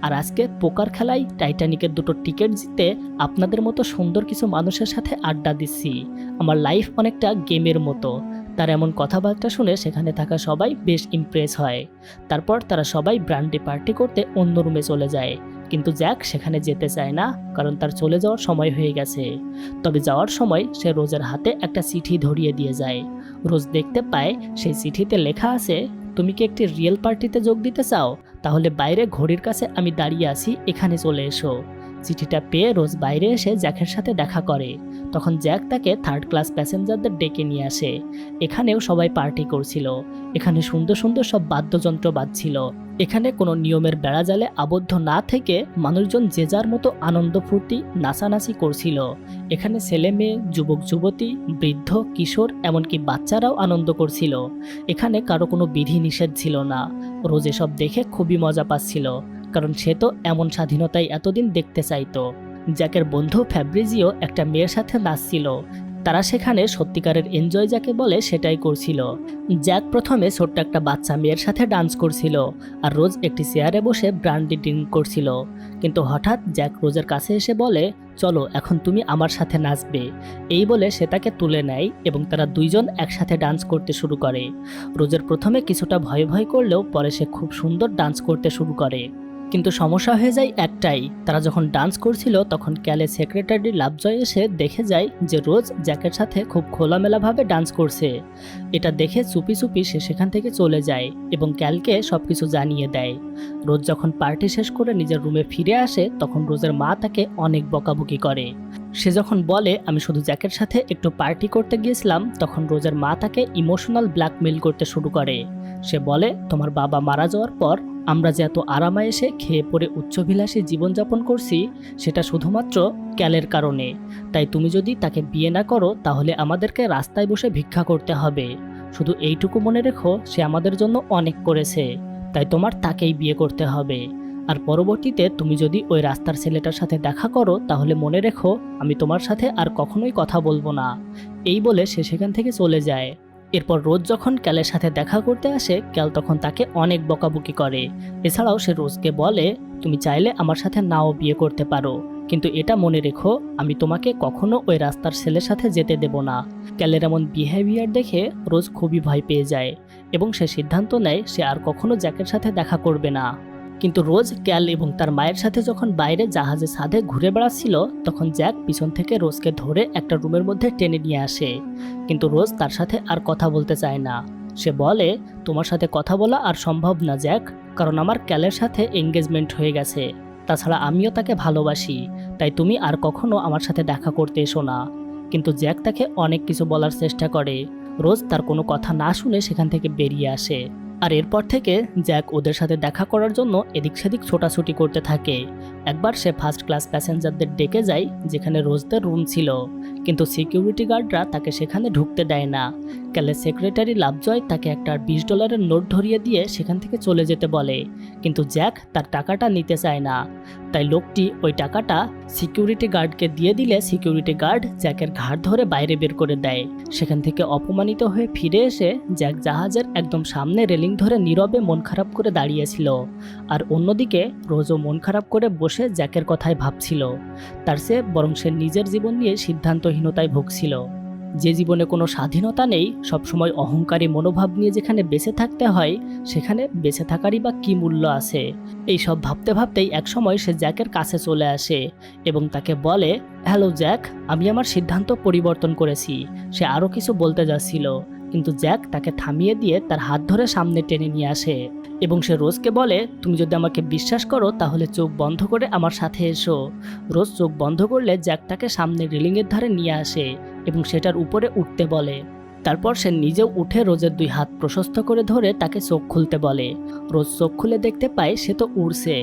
আর আজকে পোকার খেলায় টাইটানিকের 2টো টিকিট জিতে আপনাদের মতো সুন্দর কিছু মানুষের সাথে আড্ডা দিচ্ছি। আমার লাইফ অনেকটা গেমের মতো। তার এমন কথাবার্তা শুনে সেখানে থাকা সবাই বেশ ইমপ্রেস হয়। তারপর তারা সবাই ব্র্যান্ডি পার্টি করতে অন্য রুমে চলে যায়, কিন্তু জ্যাক সেখানে যেতে চায় না, কারণ তার চলে যাওয়ার সময় হয়ে গেছে। তবে যাওয়ার সময় সে রোজের হাতে একটা চিঠি ধরিয়ে দিয়ে যায়। রোজ দেখতে পায় সেই চিঠিতে লেখা আছে, তুমি কি একটি রিয়েল পার্টিতে যোগ দিতে চাও? তাহলে বাইরে ঘড়ির কাছে আমি দাঁড়িয়ে আছি, এখানে চলে এসো। চিঠিটা পেয়ে রোজ বাইরে এসে জ্যাকের সাথে দেখা করে। তখন জ্যাক তাকে থার্ড ক্লাস প্যাসেঞ্জারদের ডেকে নিয়ে আসে। এখানেও সবাই পার্টি করছিল। এখানে সুন্দর সুন্দর সব বাদ্যযন্ত্র বাজছিল। এখানে কোনো নিয়মের বেড়াজালে আবদ্ধ না থেকে মানুষজন যে যার মতো আনন্দ ফুর্তি নাচানাচি করছিল। এখানে ছেলে মেয়ে, যুবক যুবতী, বৃদ্ধ, কিশোর, এমনকি বাচ্চারাও আনন্দ করছিল। এখানে কারো কোনো বিধি নিষেধ ছিল না। রোজ এসব দেখে খুবই মজা পাচ্ছিল, কারণ সে তো এমন স্বাধীনতাই এতদিন দেখতে চাইতো। জ্যাকের বন্ধু ফ্যাব্রিজিও একটা মেয়ের সাথে নাচছিল। তারা সেখানে সত্যিকারের এনজয় যাকে বলে সেটাই করছিল। জ্যাক প্রথমে ছোট্ট একটা বাচ্চা মেয়ের সাথে ডান্স করছিল, আর রোজ একটি চেয়ারে বসে ব্র্যান্ডি ড্রিঙ্ক করছিল। কিন্তু হঠাৎ জ্যাক রোজের কাছে এসে বলে, চলো এখন তুমি আমার সাথে নাচবে। এই বলে সে তাকে তুলে নেয় এবং তারা দুইজন একসাথে ডান্স করতে শুরু করে। রোজের প্রথমে কিছুটা ভয় ভয় করলেও পরে সে খুব সুন্দর ডান্স করতে শুরু করে। কিন্তু সমস্যা হয়ে যায় একটাই, তারা যখন ডান্স করছিল তখন ক্যালে সেক্রেটারি লাভজয় এসে দেখে যায় যে রোজ জ্যাকের সাথে খুব খোলামেলাভাবে ডান্স করছে। এটা দেখে চুপি চুপি সে সেখান থেকে চলে যায় এবং ক্যালকে সবকিছু জানিয়ে দেয়। রোজ যখন পার্টি শেষ করে নিজের রুমে ফিরে আসে তখন রোজের মা তাকে অনেক বকাবকি করে। সে যখন বলে আমি শুধু জ্যাকের সাথে একটু পার্টি করতে গিয়েছিলাম, তখন রোজের মা তাকে ইমোশনাল ব্ল্যাকমেইল করতে শুরু করে। সে বলে, তোমার বাবা মারা যাওয়ার পর আমরা যে এত আরামায়েশে খেয়ে পরে উচ্চবিলাসী জীবনযাপন করছি সেটা শুধুমাত্র ক্যালের কারণে। তাই তুমি যদি তাকে বিয়ে না করো তাহলে আমাদেরকে রাস্তায় বসে ভিক্ষা করতে হবে। শুধু এইটুকু মনে রেখো, সে আমাদের জন্য অনেক করেছে, তাই তোমার তাকেই বিয়ে করতে হবে। আর পরবর্তীতে তুমি যদি ওই রাস্তার ছেলেটার সাথে দেখা করো তাহলে মনে রেখো আমি তোমার সাথে আর কখনোই কথা বলবো না। এই বলে সে সেখান থেকে চলে যায়। এরপর রোজ যখন ক্যালের সাথে দেখা করতে আসে ক্যাল তখন তাকে অনেক বকাবকি করে। এছাড়াও সে রোজকে বলে তুমি চাইলে আমার সাথে নাও বিয়ে করতে পারো, কিন্তু এটা মনে রেখো আমি তোমাকে কখনো ওই রাস্তার ছেলের সাথে যেতে দেব না। ক্যালের এমন বিহেভিয়ার দেখে রোজ খুবই ভয় পেয়ে যায় এবং সে সিদ্ধান্ত নেয় সে আর কখনো জ্যাকের সাথে দেখা করবে না। কিন্তু রোজ, ক্যাল এবং তার মায়ের সাথে যখন বাইরে জাহাজে ছাদে ঘুরে বেড়াচ্ছিল তখন জ্যাক পিছন থেকে রোজকে ধরে একটা রুমের মধ্যে টেনে নিয়ে আসে। কিন্তু রোজ তার সাথে আর কথা বলতে চায় না। সে বলে তোমার সাথে কথা বলা আর সম্ভব না জ্যাক, কারণ আমার ক্যালের সাথে এঙ্গেজমেন্ট হয়ে গেছে। তাছাড়া আমিও তাকে ভালোবাসি, তাই তুমি আর কখনো আমার সাথে দেখা করতে এসো না। কিন্তু জ্যাক তাকে অনেক কিছু বলার চেষ্টা করে। রোজ তার কোনো কথা না শুনে সেখান থেকে বেরিয়ে আসে। আর এরপর থেকে জ্যাক ওদের সাথে দেখা করার জন্য এদিক সেদিক ছোটাছুটি করতে থাকে। একবার সে ফার্স্ট ক্লাস প্যাসেঞ্জারদের ডেকে যায় যেখানে রোজদের রুম ছিল, কিন্তু সিকিউরিটি গার্ডরা তাকে সেখানে ঢুকতে দেয় না। ক্যালের সেক্রেটারি লাভজয় তাকে একটা $20 নোট ধরিয়ে দিয়ে সেখান থেকে চলে যেতে বলে, কিন্তু জ্যাক তার টাকাটা নিতে চায় না। তাই লোকটি ওই টাকাটা সিকিউরিটি গার্ডকে দিয়ে দিলে সিকিউরিটি গার্ড জ্যাকের ঘাড় ধরে বাইরে বের করে দেয়। সেখান থেকে অপমানিত হয়ে ফিরে এসে জ্যাক জাহাজের একদম সামনে রেলিং ধরে নীরবে মন খারাপ করে দাঁড়িয়েছিল। আর অন্যদিকে রোজও মন খারাপ করে বসে জ্যাকের কথাই ভাবছিল। তার চেয়ে বরং সে নিজের জীবন নিয়ে সিদ্ধান্তহীনতায় ভুগছিল। যে জীবনে কোনো স্বাধীনতা নেই, সবসময় অহংকারী মনোভাব নিয়ে যেখানে বেঁচে থাকতে হয় সেখানে বেঁচে থাকারই বা কী মূল্য আছে। এই সব ভাবতে ভাবতেই একসময় সে জ্যাকের কাছে চলে আসে এবং তাকে বলে, হ্যালো জ্যাক, আমি আমার সিদ্ধান্ত পরিবর্তন করেছি। সে আরও কিছু বলতে যাচ্ছিল, কিন্তু জ্যাক তাকে থামিয়ে দিয়ে তার হাত ধরে সামনে টেনে নিয়ে আসে এবং সে রোজকে বলে তুমি যদি আমাকে বিশ্বাস করো তাহলে চোখ বন্ধ করে আমার সাথে এসো। রোজ চোখ বন্ধ করলে জ্যাক তাকে সামনে রেলিংয়ের ধারে নিয়ে আসে এবং সেটার উপরে উঠতে বলে। তারপর সে নিজেও উঠে রোজের 2 হাত প্রশস্ত করে ধরে তাকে চোখ খুলতে বলে। রোজ চোখ খুলে দেখতে পায় সে তো উড়ছে।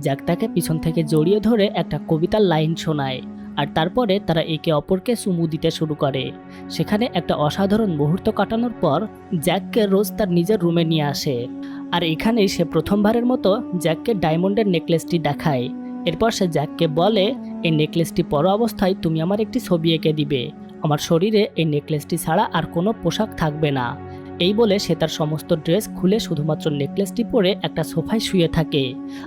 জ্যাক তাকে পিছন থেকে জড়িয়ে ধরে একটা কবিতার লাইন শোনায় আর তারপরে তারা একে অপরকে চুমু দিতে শুরু করে। সেখানে একটা অসাধারণ মুহূর্ত কাটানোর পর জ্যাককে রোজ তার নিজের রুমে নিয়ে আসে। আর এখানেই সে প্রথমবারের মতো জ্যাককে ডায়মন্ডের নেকলেসটি দেখায়। এরপর সে জ্যাককে বলে এই নেকলেসটি পরা অবস্থায় তুমি আমার একটি ছবি এঁকে দিবে। আমার শরীরে এই নেকলেসটি ছাড়া আর কোনো পোশাক থাকবে না। এই বলে সে তার সমস্ত ড্রেস খুলে শুধুমাত্র নেকলেসটি পরে একটা সোফায় শুয়ে থাকে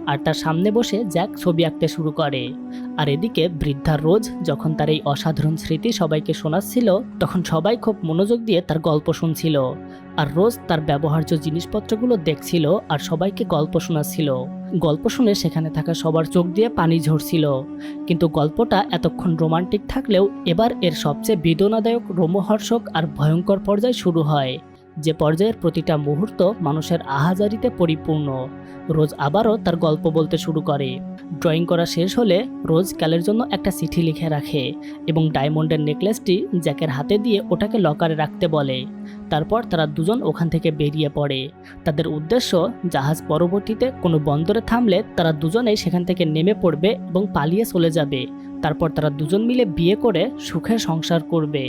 আর তার সামনে বসে জ্যাক ছবি আঁকতে শুরু করে। আর এদিকে বৃদ্ধা রোজ যখন তার এই অসাধারণ স্মৃতি সবাইকে শোনাচ্ছিল তখন সবাই খুব মনোযোগ দিয়ে তার গল্প শুনছিল। আর রোজ তার ব্যবহার্য জিনিসপত্রগুলো দেখছিল আর সবাইকে গল্প শোনাচ্ছিল। গল্প শুনে সেখানে থাকা সবার চোখ দিয়ে পানি ঝরছিল। কিন্তু গল্পটা এতক্ষণ রোমান্টিক থাকলেও এবার এর সবচেয়ে বেদনাদায়ক, রোমহর্ষক আর ভয়ঙ্কর পর্যায় শুরু হয়, যে পর্যায়ের প্রতিটা মুহূর্ত মানুষের আহাজারিতে পরিপূর্ণ। রোজ আবারও তার গল্প বলতে শুরু করে। ড্রয়িং করা শেষ হলে রোজ ক্যালের জন্য একটা চিঠি লিখে রাখে এবং ডায়মন্ডের নেকলেসটি জ্যাকের হাতে দিয়ে ওটাকে লকারে রাখতে বলে। তারপর তারা দুজন ওখান থেকে বেরিয়ে পড়ে। তাদের উদ্দেশ্য জাহাজ পরবর্তীতে কোনো বন্দরে থামলে তারা দুজনেই সেখান থেকে নেমে পড়বে এবং পালিয়ে চলে যাবে। তারপর তারা দুজন মিলে বিয়ে করে সুখে সংসার করবে।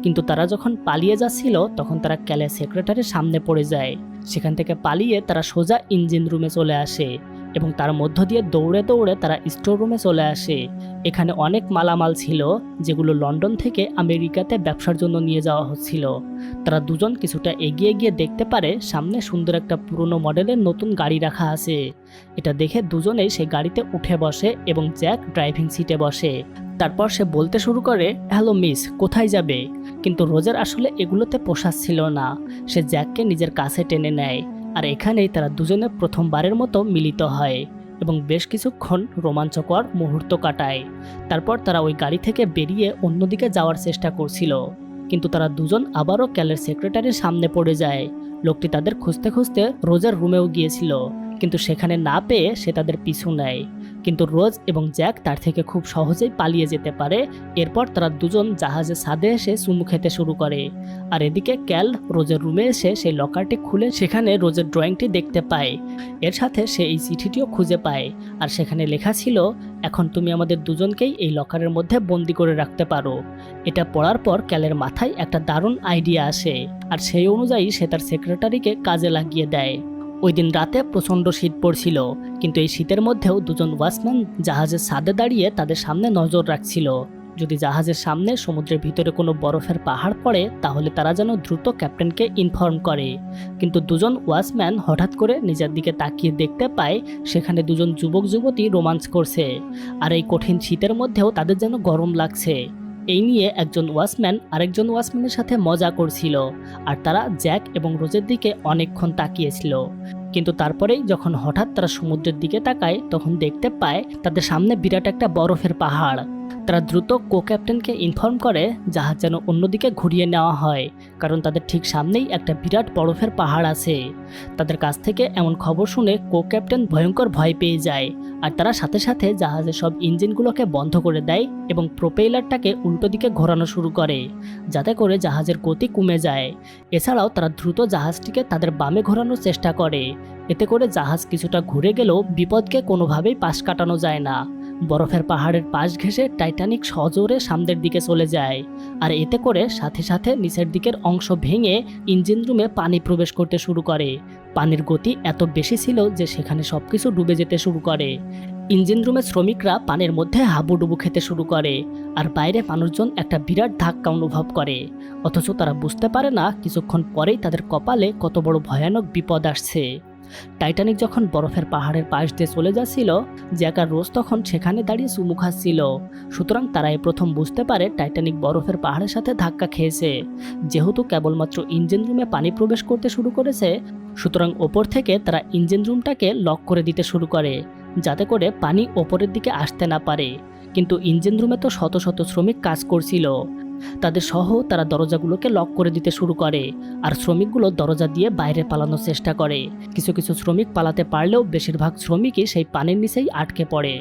কিন্তু তারা যখন পালিয়ে যাচ্ছিল তখন তারা ক্যালের সেক্রেটারির সামনে পড়ে যায়। সেখান থেকে পালিয়ে তারা সোজা ইঞ্জিন রুমে চলে আসে এবং তার মধ্য দিয়ে দৌড়ে দৌড়ে তারা স্টোর রুমে চলে আসে। এখানে অনেক মালামাল ছিল যেগুলো লন্ডন থেকে আমেরিকাতে ব্যবসার জন্য নিয়ে যাওয়া হচ্ছিল। তারা দুজন কিছুটা এগিয়ে গিয়ে দেখতে পারে সামনে সুন্দর একটা পুরনো মডেলের নতুন গাড়ি রাখা আছে। এটা দেখে দুজনেই সেই গাড়িতে উঠে বসে এবং জ্যাক ড্রাইভিং সিটে বসে। তারপর সে বলতে শুরু করে, হ্যালো মিস, কোথায় যাবে? কিন্তু রোজের আসলে এগুলোতে পোষাচ্ছিল না। সে জ্যাককে নিজের কাছে টেনে নেয় আর এখানেই তারা দুজনে প্রথমবারের মতো মিলিত হয় এবং বেশ কিছুক্ষণ রোমাঞ্চকর মুহূর্ত কাটায়। তারপর তারা ওই গাড়ি থেকে বেরিয়ে অন্যদিকে যাওয়ার চেষ্টা করছিল, কিন্তু তারা দুজন আবারও ক্যালের সেক্রেটারির সামনে পড়ে যায়। লোকটি তাদের খুঁজতে খুঁজতে রোজের রুমেও গিয়েছিল, কিন্তু সেখানে না পেয়ে সে তাদের পিছু নেয়। কিন্তু রোজ এবং জ্যাক তার থেকে খুব সহজেই পালিয়ে যেতে পারে। এরপর তারা দুজন জাহাজে ছাদে এসে চুমু খেতে শুরু করে। আর এদিকে ক্যাল রোজের রুমে এসে সেই লকারটি খুলে সেখানে রোজের ড্রয়িংটি দেখতে পায়। এর সাথে সে এই চিঠিটিও খুঁজে পায় আর সেখানে লেখা ছিল, এখন তুমি আমাদের দুজনকেই এই লকারের মধ্যে বন্দি করে রাখতে পারো। এটা পড়ার পর ক্যালের মাথায় একটা দারুণ আইডিয়া আসে আর সেই অনুযায়ী সে তার সেক্রেটারিকে কাজে লাগিয়ে দেয়। ওই দিন রাতে প্রচণ্ড শীত পড়ছিল, কিন্তু এই শীতের মধ্যেও দুজন ওয়াচম্যান জাহাজের ছাদে দাঁড়িয়ে তাদের সামনে নজর রাখছিল। যদি জাহাজের সামনে সমুদ্রের ভিতরে কোনো বরফের পাহাড় পড়ে তাহলে তারা যেন দ্রুত ক্যাপ্টেনকে ইনফর্ম করে। কিন্তু দুজন ওয়াচম্যান হঠাৎ করে নিজের দিকে তাকিয়ে দেখতে পায় সেখানে দুজন যুবক যুবতী রোমান্স করছে, আর এই কঠিন শীতের মধ্যেও তাদের যেন গরম লাগছে। এই নিয়ে একজন ওয়াচম্যান আরেকজন ওয়াচম্যানের সাথে মজা করছিল, আর তারা জ্যাক এবং রোজের দিকে অনেকক্ষণ তাকিয়েছিল। কিন্তু তারপরেই যখন হঠাৎ তারা সমুদ্রের দিকে তাকায় তখন দেখতে পায় তাদের সামনে বিরাট একটা বরফের পাহাড়। তারা দ্রুত কো ক্যাপ্টেনকে ইনফর্ম করে জাহাজ যেন অন্যদিকে ঘুরিয়ে নেওয়া হয়, কারণ তাদের ঠিক সামনেই একটা বিরাট বরফের পাহাড় আছে। তাদের কাছ থেকে এমন খবর শুনে কো ক্যাপ্টেন ভয়ঙ্কর ভয় পেয়ে যায়, আর তারা সাথে সাথে জাহাজের সব ইঞ্জিনগুলোকে বন্ধ করে দেয় এবং প্রোপেলারটাকে উল্টো দিকে ঘোরানো শুরু করে, যাতে করে জাহাজের গতি কমে যায়। এছাড়াও তারা দ্রুত জাহাজটিকে তাদের বামে ঘোরানোর চেষ্টা করে। এতে করে জাহাজ কিছুটা ঘুরে গেলেও বিপদকে কোনোভাবেই পাশ কাটানো যায় না। বরফের পাহাড়ের পাশ ঘেঁষে টাইটানিক সজোরে সামনের দিকে চলে যায়, আর এতে করে সাথে সাথে নিচের দিকের অংশ ভেঙে ইঞ্জিন রুমে পানি প্রবেশ করতে শুরু করে। পানির গতি এত বেশি ছিল যে সেখানে সবকিছু ডুবে যেতে শুরু করে। ইঞ্জিন রুমের শ্রমিকরা পানির মধ্যে হাবুডুবু খেতে শুরু করে, আর বাইরে মানুষজন একটা বিরাট ধাক্কা অনুভব করে। অথচ তারা বুঝতে পারে না কিছুক্ষণ পরেই তাদের কপালে কত বড় ভয়ানক বিপদ আসছে। টাইটানিক যখন বরফের পাহাড়ের পাশ দিয়ে চলে যাচ্ছিল, জ্যাক আর রোজ তখন সেখানে দাঁড়িয়ে চুমু খাচ্ছিল। সুতরাং তারা এই প্রথম বুঝতে পারে টাইটানিক বরফের পাহাড়ের সাথে ধাক্কা খেয়েছে। যেহেতু কেবলমাত্র ইঞ্জিন রুমে পানি প্রবেশ করতে শুরু করেছে, সুতরাং ওপর থেকে তারা ইঞ্জিন রুমটাকে লক করে দিতে শুরু করে, যাতে করে পানি ওপরের দিকে আসতে না পারে। কিন্তু ইঞ্জিন রুমে তো শত শত শ্রমিক কাজ করছিল, তাদের সহ তারা দরজাগুলোকে লক করে দিতে শুরু করে, আর শ্রমিকগুলো দরজা দিয়ে বাইরে পালানোর চেষ্টা করে। কিছু কিছু শ্রমিক পালাতে পারলেও বেশিরভাগ শ্রমিকই সেই পানির নিচেই আটকে পড়ে।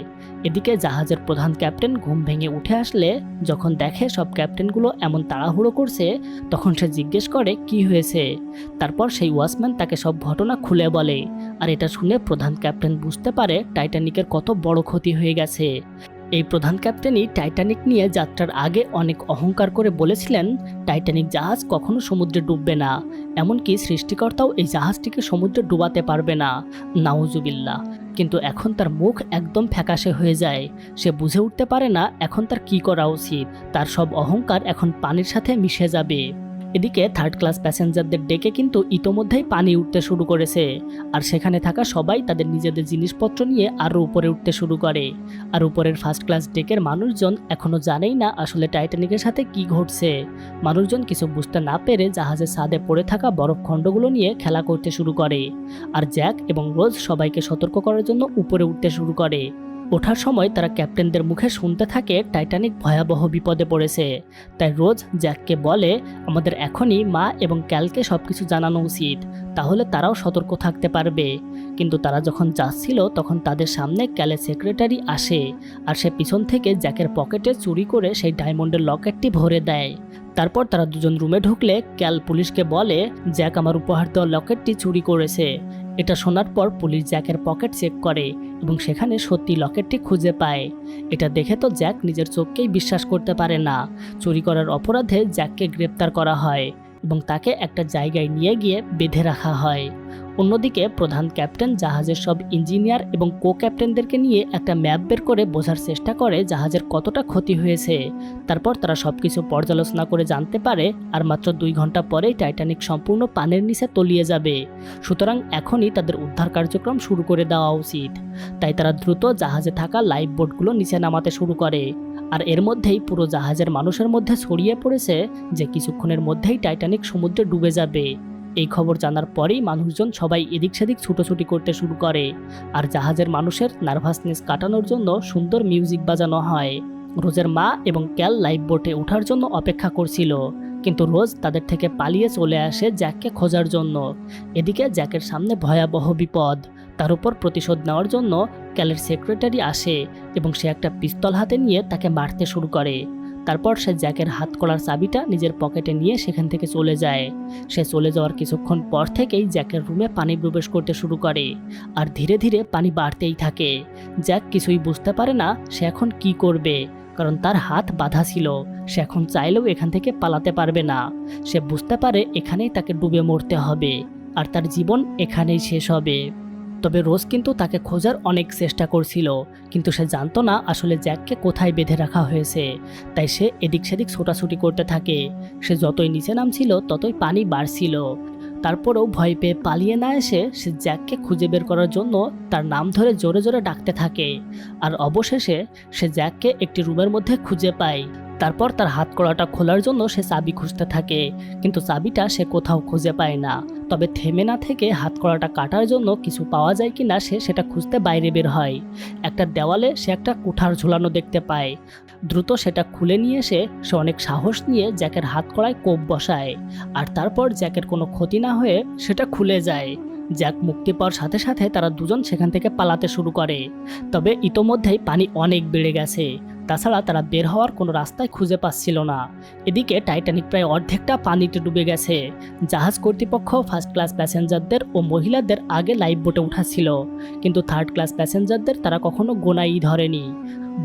এদিকে জাহাজের প্রধান ক্যাপ্টেন ঘুম ভেঙে উঠে আসলে যখন দেখে সব ক্যাপ্টেনগুলো এমন তাড়াহুড়ো করছে, তখন সে জিজ্ঞেস করে কি হয়েছে। তারপর সেই ওয়াচম্যান তাকে সব ঘটনা খুলে বলে, আর এটা শুনে প্রধান ক্যাপ্টেন বুঝতে পারে টাইটানিকের কত বড় ক্ষতি হয়ে গেছে। এই প্রধান ক্যাপ্টেনই টাইটানিক নিয়ে যাত্রার আগে অনেক অহংকার করে বলেছিলেন টাইটানিক জাহাজ কখনো সমুদ্রে ডুববে না, এমনকি সৃষ্টিকর্তাও এই জাহাজটিকে সমুদ্রে ডুবাতে পারবে না, নাউজুবিল্লাহ। কিন্তু এখন তার মুখ একদম ফ্যাকাশে হয়ে যায়। সে বুঝে উঠতে পারে না এখন তার কি করা উচিত। তার সব অহংকার এখন পানির সাথে মিশে যাবে। এদিকে থার্ড ক্লাস প্যাসেঞ্জারদের ডেকে কিন্তু ইতোমধ্যেই পানি উঠতে শুরু করেছে, আর সেখানে থাকা সবাই তাদের নিজেদের জিনিসপত্র নিয়ে আরও উপরে উঠতে শুরু করে। আর উপরের ফার্স্ট ক্লাস ডেকের মানুষজন এখনও জানেই না আসলে টাইটানিকের সাথে কি ঘটছে। মানুষজন কিছু বুঝতে না পেরে জাহাজের ছাদে পড়ে থাকা বরফখণ্ডগুলো নিয়ে খেলা করতে শুরু করে, আর জ্যাক এবং রোজ সবাইকে সতর্ক করার জন্য উপরে উঠতে শুরু করে। ওঠার সময় তারা ক্যাপ্টেনদের মুখে শুনতে থাকে টাইটানিক ভয়াবহ বিপদে পড়েছে। তাই রোজ জ্যাককে বলে আমাদের এখনই মা এবং ক্যালকে সবকিছু জানানো উচিত, তাহলে তারাও সতর্ক থাকতে পারবে। কিন্তু তারা যখন যাচ্ছিল তখন তাদের সামনে ক্যালের সেক্রেটারি আসে, আর সে পিছন থেকে জ্যাকের পকেটে চুরি করে সেই ডায়মন্ডের লকেটটি ভরে দেয়। তারপর তারা দুজন রুমে ঢুকলে ক্যাল পুলিশকে বলে জ্যাক আমার উপহার দেওয়া লকেটটি চুরি করেছে। এটা শোনার পর পুলিশ জ্যাকের পকেট চেক করে এবং সেখানে সত্যি লকেটটি খুঁজে পায়। এটা দেখে তো জ্যাক নিজের চোখকেই বিশ্বাস করতে পারে না। চুরি করার অপরাধে জ্যাককে গ্রেপ্তার করা হয় এবং তাকে একটা জায়গায় নিয়ে গিয়ে বেঁধে রাখা হয়। অন্যদিকে প্রধান ক্যাপ্টেন জাহাজের সব ইঞ্জিনিয়ার এবং কো ক্যাপ্টেনদেরকে নিয়ে একটা ম্যাপ বের করে বোঝার চেষ্টা করে জাহাজের কতটা ক্ষতি হয়েছে। তারপর তারা সবকিছু পর্যালোচনা করে জানতে পারে আর মাত্র 2 ঘন্টা পরেই টাইটানিক সম্পূর্ণ পানির নিচে তলিয়ে যাবে। সুতরাং এখনই তাদের উদ্ধার কার্যক্রম শুরু করে দেওয়া উচিত। তাই তারা দ্রুত জাহাজে থাকা লাইফ বোটগুলো নিচে নামাতে শুরু করে, আর এর মধ্যেই পুরো জাহাজের মানুষের মধ্যে ছড়িয়ে পড়েছে যে কিছুক্ষণের মধ্যেই টাইটানিক সমুদ্রে ডুবে যাবে। এই খবর জানার পরেই মানুষজন সবাই এদিক সেদিক ছুটোছুটি করতে শুরু করে, আর জাহাজের মানুষের নার্ভাসনেস কাটানোর জন্য সুন্দর মিউজিক বাজানো হয়। রোজের মা এবং ক্যাল লাইফ বোটে ওঠার জন্য অপেক্ষা করছিল, কিন্তু রোজ তাদের থেকে পালিয়ে চলে আসে জ্যাককে খোঁজার জন্য। এদিকে জ্যাকের সামনে ভয়াবহ বিপদ। তার উপর প্রতিশোধ নেওয়ার জন্য ক্যালের সেক্রেটারি আসে এবং সে একটা পিস্তল হাতে নিয়ে তাকে মারতে শুরু করে। তারপর সে জ্যাকের হাত কলার চাবিটা নিজের পকেটে নিয়ে সেখান থেকে চলে যায়। সে চলে যাওয়ার কিছুক্ষণ পর থেকেই জ্যাকের রুমে পানি প্রবেশ করতে শুরু করে, আর ধীরে ধীরে পানি বাড়তেই থাকে। জ্যাক কিছুই বুঝতে পারে না সে এখন কি করবে, কারণ তার হাত বাঁধা ছিল। সে এখন চাইলেও এখান থেকে পালাতে পারবে না। সে বুঝতে পারে এখানেই তাকে ডুবে মরতে হবে। আর তার জীবন এখানেই শেষ হবে। তবে রোজ কিন্তু তাকে খোঁজার অনেক চেষ্টা করছিল, কিন্তু সে জানতো না আসলে জ্যাককে কোথায় বেঁধে রাখা হয়েছে। তাই সে এদিক সেদিক ছোটাছুটি করতে থাকে। সে যতই নিচে নামছিল ততই পানি বাড়ছিল। তারপরেও ভয় পেয়ে পালিয়ে না এসে সে জ্যাককে খুঁজে বের করার জন্য তার নাম ধরে জোরে জোরে ডাকতে থাকে। আর অবশেষে সে জ্যাককে একটি রুমের মধ্যে খুঁজে পায়। তারপর তার হাতকড়াটা খোলার জন্য সে চাবি খুঁজতে থাকে, কিন্তু চাবিটা সে কোথাও খুঁজে পায় না। তবে থেমে না থেকে হাতকড়াটা কাটার জন্য কিছু পাওয়া যায় কিনা সে সেটা খুঁজতে বাইরে বের হয়। একটা দেওয়ালে সে একটা কুঠার ঝুলানো দেখতে পায়। দ্রুত সেটা খুলে নিয়ে এসে সে অনেক সাহস নিয়ে জ্যাকের হাতকড়ায় কোপ বসায়। আর তারপর জ্যাকের কোনো ক্ষতি না হয়ে সেটা খুলে যায়। জ্যাক মুক্তি পাওয়ার সাথে সাথে তারা দুজন সেখান থেকে পালাতে শুরু করে। তবে ইতোমধ্যেই পানি অনেক বেড়ে গেছে। তাছাড়া তারা বের হওয়ার কোনো রাস্তায় খুঁজে পাচ্ছিল না। এদিকে টাইটানিক প্রায় অর্ধেকটা পানিতে ডুবে গেছে। জাহাজ কর্তৃপক্ষ ফার্স্ট ক্লাস প্যাসেঞ্জারদের ও মহিলাদের আগে লাইফ বোটে উঠাচ্ছিল, কিন্তু থার্ড ক্লাস প্যাসেঞ্জারদের তারা কখনো গোনাই ধরেনি।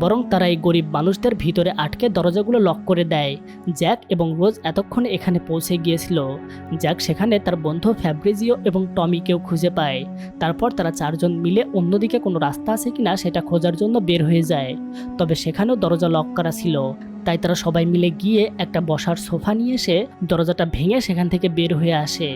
বরং তারা এই গরিব মানুষদের ভিতরে আটকে দরজাগুলো লক করে দেয়। জ্যাক এবং রোজ এতক্ষণে এখানে পৌঁছে গিয়েছিল। জ্যাক সেখানে তার বন্ধু ফ্যাব্রিজিও এবং টমিকেও খুঁজে পায়। তারপর তারা চারজন মিলে অন্যদিকে কোনো রাস্তা আছে কিনা সেটা খোঁজার জন্য বের হয়ে যায়। তবে সেখানেও দরজা লক করা ছিল। তাই তারা সবাই মিলে গিয়ে একটা বসার সোফা নিয়ে এসে দরজাটা ভেঙে সেখান থেকে বের হয়ে আসে।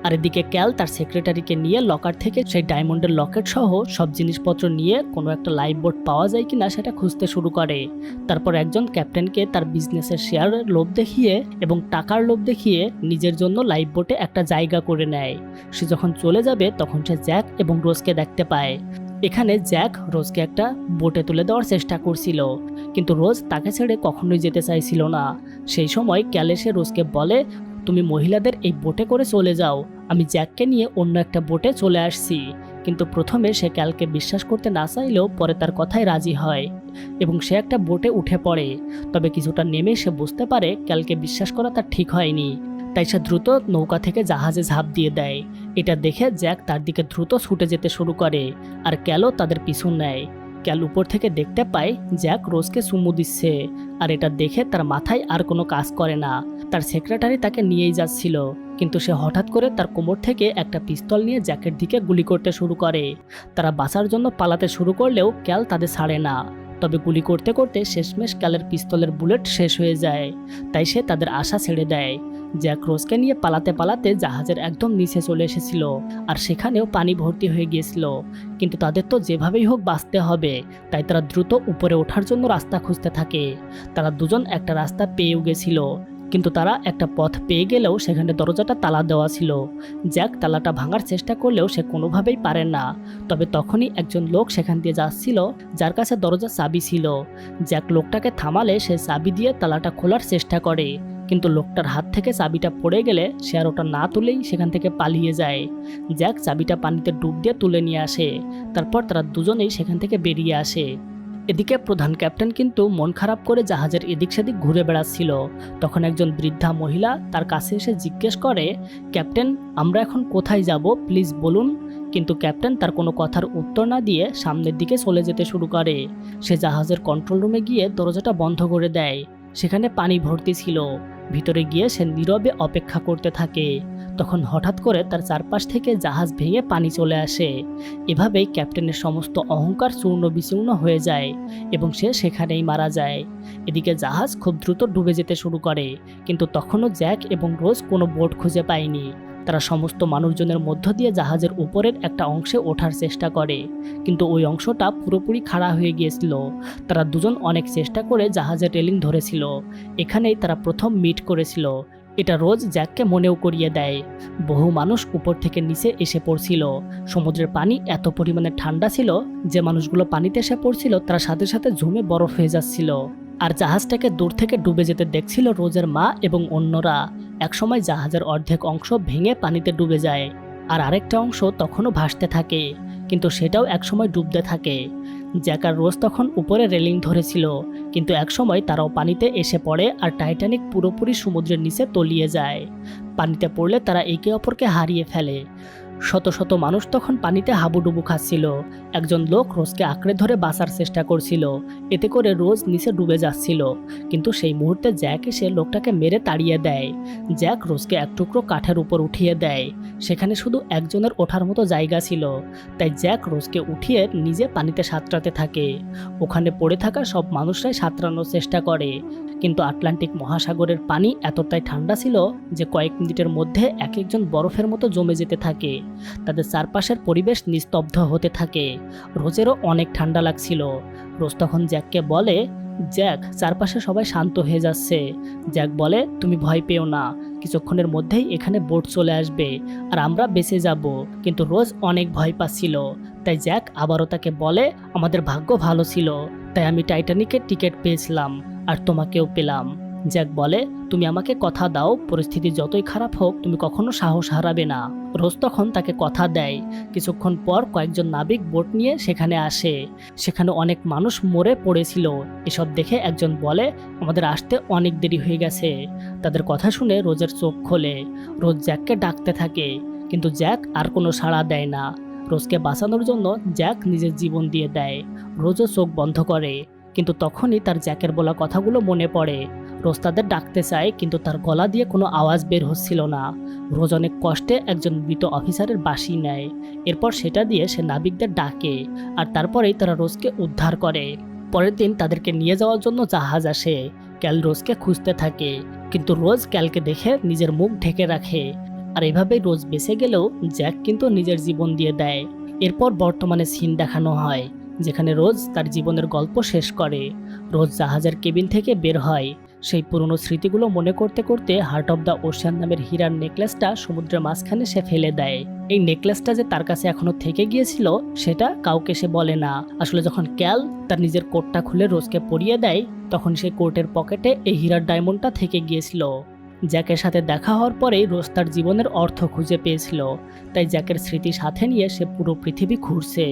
আর এদিকে ক্যাল তার সেক্রেটারিকে নিয়ে লকার থেকে সেই ডায়মন্ডের লকেট সহ সব জিনিসপত্র নিয়ে কোনো একটা লাইফ বোট পাওয়া যায় কিনা সেটা খুঁজতে শুরু করে। তারপর একজন ক্যাপ্টেনকে তার বিজনেসের শেয়ারের লোভ দেখিয়ে এবং টাকার লোভ দেখিয়ে নিজের জন্য লাইফ বোটে একটা জায়গা করে নেয়। সে যখন চলে যাবে তখন সে জ্যাক এবং রোজকে দেখতে পায়। এখানে জ্যাক রোজকে একটা বোটে তুলে দেওয়ার চেষ্টা করছিল, কিন্তু রোজ তাকে ছেড়ে কখনোই যেতে চাইছিল না। সেই সময় ক্যাল এসে রোজকে বলে, তুমি মহিলাদের এই বোটে করে চলে যাও, আমি জ্যাককে নিয়ে অন্য একটা বোটে চলে আসছি। কিন্তু প্রথমে সে ক্যালকে বিশ্বাস করতে না চাইলেও পরে তার কথায় রাজি হয় এবং সে একটা বোটে উঠে পড়ে। তবে কিছুটা নেমে সে বুঝতে পারে ক্যালকে বিশ্বাস করা তার ঠিক হয়নি। তাই সে দ্রুত নৌকা থেকে জাহাজে ঝাঁপ দিয়ে দেয়। এটা দেখে জ্যাক তার দিকে দ্রুত ছুটে যেতে শুরু করে, আর ক্যালও তাদের পিছু নেয়। ক্যাল উপর থেকে দেখতে পায় জ্যাক রোজকে চুমু দিচ্ছে, আর এটা দেখে তার মাথায় আর কোনো কাজ করে না। তার সেক্রেটারি তাকে নিয়েই যাচ্ছিল, কিন্তু সে হঠাৎ করে তার কোমর থেকে একটা পিস্তল নিয়ে জ্যাকের দিকে গুলি করতে শুরু করে। তারা বাঁচার জন্য পালাতে শুরু করলেও ক্যাল তাদের ছাড়ে না। তবে গুলি করতে করতে শেষমেশ ক্যালের পিস্তলের বুলেট শেষ হয়ে যায়। তাই সে তাদের আশা ছেড়ে দেয়। জ্যাক রোজকে নিয়ে পালাতে পালাতে জাহাজের একদম নিচে চলে এসেছিল, আর সেখানেও পানি ভর্তি হয়ে গিয়েছিল। কিন্তু তাদের তো যেভাবেই হোক বাঁচতে হবে, তাই তারা দ্রুত উপরে ওঠার জন্য রাস্তা খুঁজতে থাকে। তারা দুজন একটা রাস্তা পেয়েও গেছিল, কিন্তু তারা একটা পথ পেয়ে গেলেও সেখানে দরজাটা তালা দেওয়া ছিল। জ্যাক তালাটা ভাঙার চেষ্টা করলেও সে কোনোভাবেই পারে না। তবে তখনই একজন লোক সেখান দিয়ে যাচ্ছিল, যার কাছে দরজার চাবি ছিল। জ্যাক লোকটাকে থামালে সে চাবি দিয়ে তালাটা খোলার চেষ্টা করে, কিন্তু লোকটার হাত থেকে চাবিটা পড়ে গেলে সে আর ওটা না তুলেই সেখান থেকে পালিয়ে যায়। জ্যাক চাবিটা পানিতে ডুব দিয়ে তুলে নিয়ে আসে। তারপর তারা দুজনেই সেখান থেকে বেরিয়ে আসে। এদিকে প্রধান ক্যাপ্টেন কিন্তু মন খারাপ করে জাহাজের এদিক সেদিক ঘুরে বেড়াচ্ছিল। তখন একজন বৃদ্ধা মহিলা তার কাছে এসে জিজ্ঞেস করে, ক্যাপ্টেন, আমরা এখন কোথায় যাব প্লিজ বলুন। কিন্তু ক্যাপ্টেন তার কোনো কথার উত্তর না দিয়ে সামনের দিকে চলে যেতে শুরু করে। সে জাহাজের কন্ট্রোল রুমে গিয়ে দরজাটা বন্ধ করে দেয়। সেখানে পানি ভর্তি ছিল। ভিতরে গিয়ে সে নীরবে অপেক্ষা করতে থাকে। তখন হঠাৎ করে তার চারপাশ থেকে জাহাজ ভেঙে পানি চলে আসে। এভাবেই ক্যাপ্টেনের সমস্ত অহংকার চূর্ণ বিচূর্ণ হয়ে যায় এবং সে সেখানেই মারা যায়। এদিকে জাহাজ খুব দ্রুত ডুবে যেতে শুরু করে, কিন্তু তখনও জ্যাক এবং রোজ কোনো বোট খুঁজে পায়নি। তারা সমস্ত মানুষজনের মধ্য দিয়ে জাহাজের উপরের একটা অংশে ওঠার চেষ্টা করে, কিন্তু ওই অংশটা পুরোপুরি খাড়া হয়ে গিয়েছিল। তারা দুজন অনেক চেষ্টা করে জাহাজের রেলিং ধরেছিল। এখানেই তারা প্রথম মিট করেছিল। এটা রোজ জ্যাককে মনেও করিয়ে দেয়। বহু মানুষ উপর থেকে নিচে এসে পড়ছিল। সমুদ্রের পানি এত পরিমাণে ঠান্ডা ছিল যে মানুষগুলো পানিতে এসে পড়ছিল তারা সাথে সাথে ঝুমে বরফ হয়ে যাচ্ছিল। আর জাহাজটাকে দূর থেকে ডুবে যেতে দেখছিল রোজের মা এবং অন্যরা। একসময় জাহাজের অর্ধেক অংশ ভেঙে পানিতে ডুবে যায়, আর আরেকটা অংশ তখনও ভাসতে থাকে, কিন্তু সেটাও একসময় ডুবতে থাকে। জ্যাক আর রোজ তখন উপরে রেলিং ধরেছিল, কিন্তু একসময় তারাও পানিতে এসে পড়ে আর টাইটানিক পুরোপুরি সমুদ্রের নিচে তলিয়ে যায়। পানিতে পড়লে তারা একে অপরকে হারিয়ে ফেলে। শত শত মানুষ তখন পানিতে হাবুডুবু খাচ্ছিল। একজন লোক রোজকে আঁকড়ে ধরে বাঁচার চেষ্টা করছিল, এতে করে রোজ নিচে ডুবে যাচ্ছিল। কিন্তু সেই মুহূর্তে জ্যাক এসে লোকটাকে মেরে তাড়িয়ে দেয়। জ্যাক রোজকে এক টুকরো কাঠের উপর উঠিয়ে দেয়। সেখানে শুধু একজনের ওঠার মতো জায়গা ছিল, তাই জ্যাক রোজকে উঠিয়ে নিজে পানিতে সাঁতরাতে থাকে। ওখানে পড়ে থাকা সব মানুষরাই সাঁতরানোর চেষ্টা করে, কিন্তু আটলান্টিক মহাসাগরের পানি এতটাই ঠান্ডা ছিল যে কয়েক মিনিটের মধ্যে এক একজন বরফের মতো জমে যেতে থাকে। তাদের চারপাশের পরিবেশ নিস্তব্ধ হতে থাকে। রোজেরও অনেক ঠান্ডা লাগছিল। রোজ তখন জ্যাককে বলে, জ্যাক, চারপাশে সবাই শান্ত হয়ে যাচ্ছে। জ্যাক বলে, তুমি ভয় পেও না, কিছুক্ষণের মধ্যেই এখানে বোট চলে আসবে আর আমরা বেঁচে যাব। কিন্তু রোজ অনেক ভয় পাচ্ছিল, তাই জ্যাক আবারও তাকে বলে, আমাদের ভাগ্য ভালো ছিল, তাই আমি টাইটানিকের টিকিট পেয়েছিলাম আর তোমাকেও পেলাম। জ্যাক বলে, তুমি আমাকে কথা দাও, পরিস্থিতি যতই খারাপ হোক তুমি কখনো সাহস হারাবে না। রোজ তখন তাকে কথা দেয়। কিছুক্ষণ পর কয়েকজন নাবিক বোট নিয়ে সেখানে আসে। সেখানে অনেক মানুষ মরে পড়েছিল। এসব দেখে একজন বলে, আমাদের আসতে অনেক দেরি হয়ে গেছে। তাদের কথা শুনে রোজের চোখ খোলে। রোজ জ্যাককে ডাকতে থাকে, কিন্তু জ্যাক আর কোনো সাড়া দেয় না। রোজকে বাঁচানোর জন্য জ্যাক নিজের জীবন দিয়ে দেয়। রোজও চোখ বন্ধ করে, কিন্তু তখনই তার জ্যাকের বলা কথাগুলো মনে পড়ে। রোজ তাদের ডাকতে চায়, কিন্তু তার গলা দিয়ে কোনো আওয়াজ বের হচ্ছিল না। রোজ অনেক কষ্টে একজন মৃত অফিসারের বাঁশি নেয়। এরপর সেটা দিয়ে সে নাবিকদের ডাকে, আর তারপরেই তারা রোজকে উদ্ধার করে। পরের দিন তাদেরকে নিয়ে যাওয়ার জন্য জাহাজ আসে। ক্যাল রোজকে খুঁজতে থাকে, কিন্তু রোজ ক্যালকে দেখে নিজের মুখ ঢেকে রাখে। আর এভাবেই রোজ বেঁচে গেলেও জ্যাক কিন্তু নিজের জীবন দিয়ে দেয়। এরপর বর্তমানে সিন দেখানো হয়, যেখানে রোজ তার জীবনের গল্প শেষ করে। রোজ জাহাজের কেবিন থেকে বের হয়। সেই পুরনো স্মৃতিগুলো মনে করতে করতে হার্ট অফ দ্য ওশিয়ান নামের হীরার নেকলেসটা সমুদ্রের মাঝখানে সে ফেলে দেয়। এই নেকলেসটা যে তার কাছে এখনো থেকে গিয়েছিল সেটা কাউকে সে বলে না। আসলে যখন ক্যাল তার নিজের কোটটা খুলে রোজকে পরিয়ে দেয়, তখন সেই কোটের পকেটে এই হীরার ডায়মন্ডটা থেকে গিয়েছিল। জ্যাকের সাথে দেখা হওয়ার পরেই রোজ তার জীবনের অর্থ খুঁজে পেয়েছিল, তাই জ্যাকের স্মৃতি সাথে নিয়ে সে পুরো পৃথিবী ঘুরছে।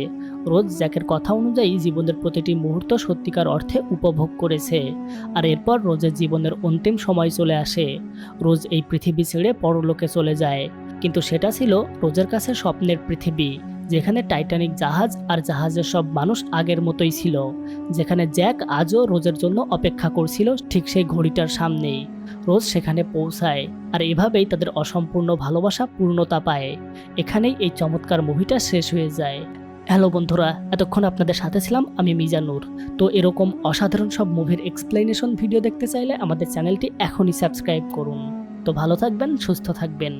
রোজ জ্যাকের কথা অনুযায়ী জীবনের প্রতিটি মুহূর্ত সত্যিকার অর্থে উপভোগ করেছে। আর এরপর রোজের জীবনের অন্তিম সময় চলে আসে। রোজ এই পৃথিবী ছেড়ে পরলোকে চলে যায়, কিন্তু সেটা ছিল রোজের কাছে স্বপ্নের পৃথিবী, যেখানে টাইটানিক জাহাজ আর জাহাজের সব মানুষ আগের মতোই ছিল। যেখানে জ্যাক আজও রোজের জন্য অপেক্ষা করছিল ঠিক সেই ঘড়িটার সামনেই। রোজ সেখানে পৌঁছায়, আর এভাবেই তাদের অসম্পূর্ণ ভালোবাসা পূর্ণতা পায়। এখানেই এই চমৎকার মুভিটা শেষ হয়ে যায়। হ্যালো বন্ধুরা, এতক্ষণ আপনাদের সাথে ছিলাম আমি মিজানুর। তো এরকম অসাধারণ সব মুভির এক্সপ্লেনেশন ভিডিও দেখতে চাইলে আমাদের চ্যানেলটি এখনই সাবস্ক্রাইব করুন। তো ভালো থাকবেন, সুস্থ থাকবেন।